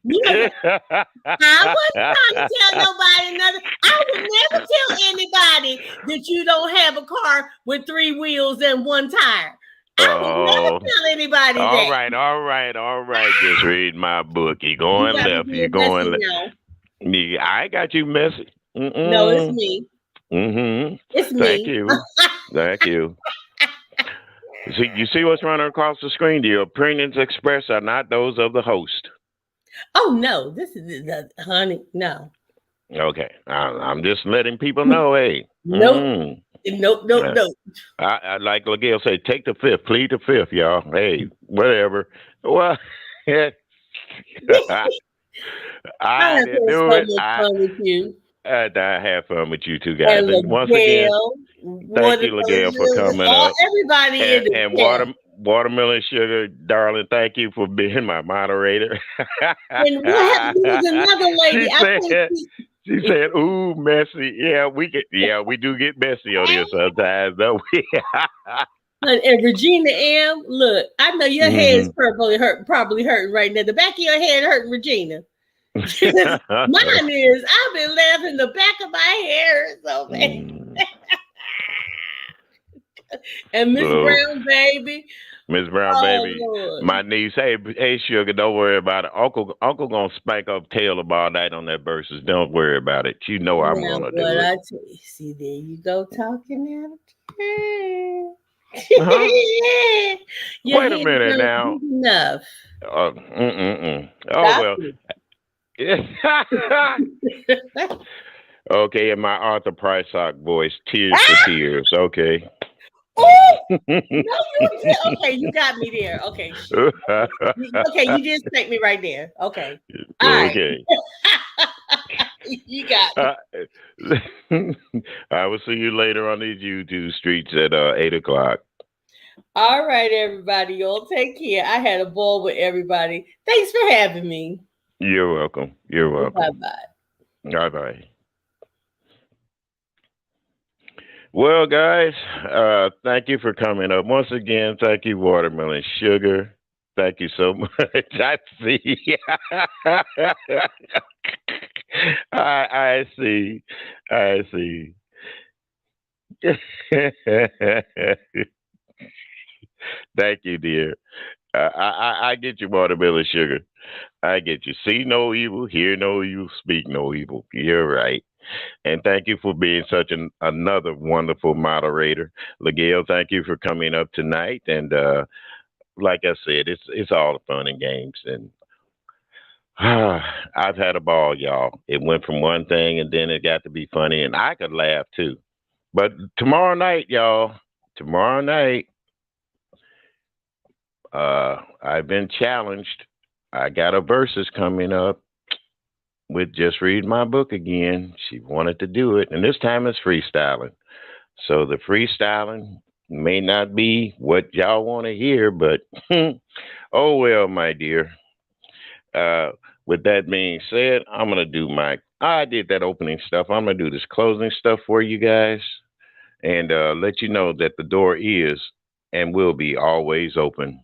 You know, I wasn't trying to tell nobody nothing. I would never tell anybody that you don't have a car with 3 wheels and 1 tire. I would never tell anybody that. All right. Just read my book. You're going You gotta left. be You're going messy left. now. Yeah, I got you messy. No, it's me. Mm-hmm. It's me. Thank you. Thank you. You see what's running across the screen? The opinions expressed are not those of the host. Oh no, this is honey. No. Okay. I'm just letting people know, hey. Nope. mm, Nope. I like Miguel say, take the 5th, plead the 5th, y'all. Hey, whatever. Well, I had didn't do so it. much fun with you. I had fun with you two guys. And And once again, thank you, Miguel, Miguel, for coming up. Everybody in the And chat. Watermelon Sugar, darling, thank you for being my moderator. And what happened? There was another lady. She I said, think She said, "Ooh, messy." Yeah, we get. Yeah, we do get messy on here sometimes, don't we? And Regina M, look, I know your head is probably hurting right now. The back of your head hurting, Regina. Mine is. I've been laughing the back of my hair so bad. And Miss Brown, baby. Miss Brown, baby, Lord. My niece. Hey, sugar, don't worry about it. Uncle gonna spank up Taylor all night on that verses. Don't worry about it. You know I'm gonna do it. See, there you go talking out. Wait a minute now. Enough. Oh well. Okay, in my Arthur Prysock voice, tears for tears. Okay. Oh no, you did. Okay, you got me there. Okay, okay, you did take me right there. Okay, all okay. Right. You got me. I will see you later on these YouTube streets at 8:00. All right, everybody, y'all take care. I had a ball with everybody. Thanks for having me. You're welcome. You're welcome. Bye-bye. Bye-bye. Well, guys, thank you for coming up. Once again, thank you, Watermelon Sugar. Thank you so much. I see. I see. I see. Thank you, dear. I get you, Watermelon Sugar. I get you. See no evil, hear no evil, speak no evil. You're right. And thank you for being such another wonderful moderator. Ligel, thank you for coming up tonight. And like I said, it's all fun and games. And I've had a ball, y'all. It went from one thing and then it got to be funny. And I could laugh too. But tomorrow night, y'all, I've been challenged. I got a versus coming up with Just Read My Book again. She wanted to do it, and this time it's freestyling. So the freestyling may not be what y'all want to hear, but oh well, my dear. With that being said, I'm going to do I did that opening stuff. I'm going to do this closing stuff for you guys and let you know that the door is and will be always open.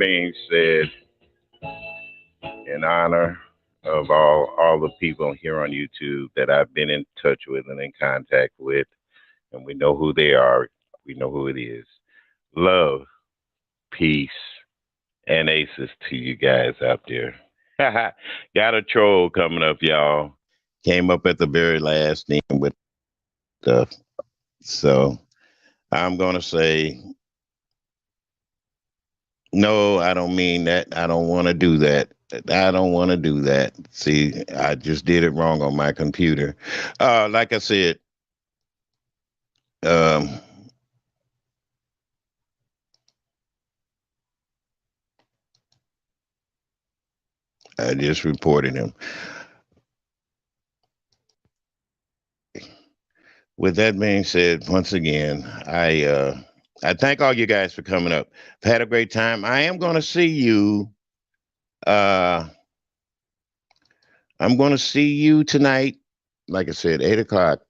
being said, in honor of all the people here on YouTube that I've been in touch with and in contact with, and we know who they are, we know who it is. Love, peace, and aces to you guys out there. Got a troll coming up, y'all. Came up at the very last name with stuff. So I'm going to say, no, I don't mean that. I don't want to do that. I don't want to do that. See, I just did it wrong on my computer. Like I said, I just reported him. With that being said, once again, I thank all you guys for coming up. I've had a great time. I am going to see you. I'm going to see you tonight. Like I said, 8 o'clock.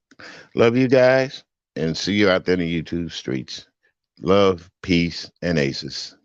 Love you guys and see you out there in the YouTube streets. Love, peace, and aces.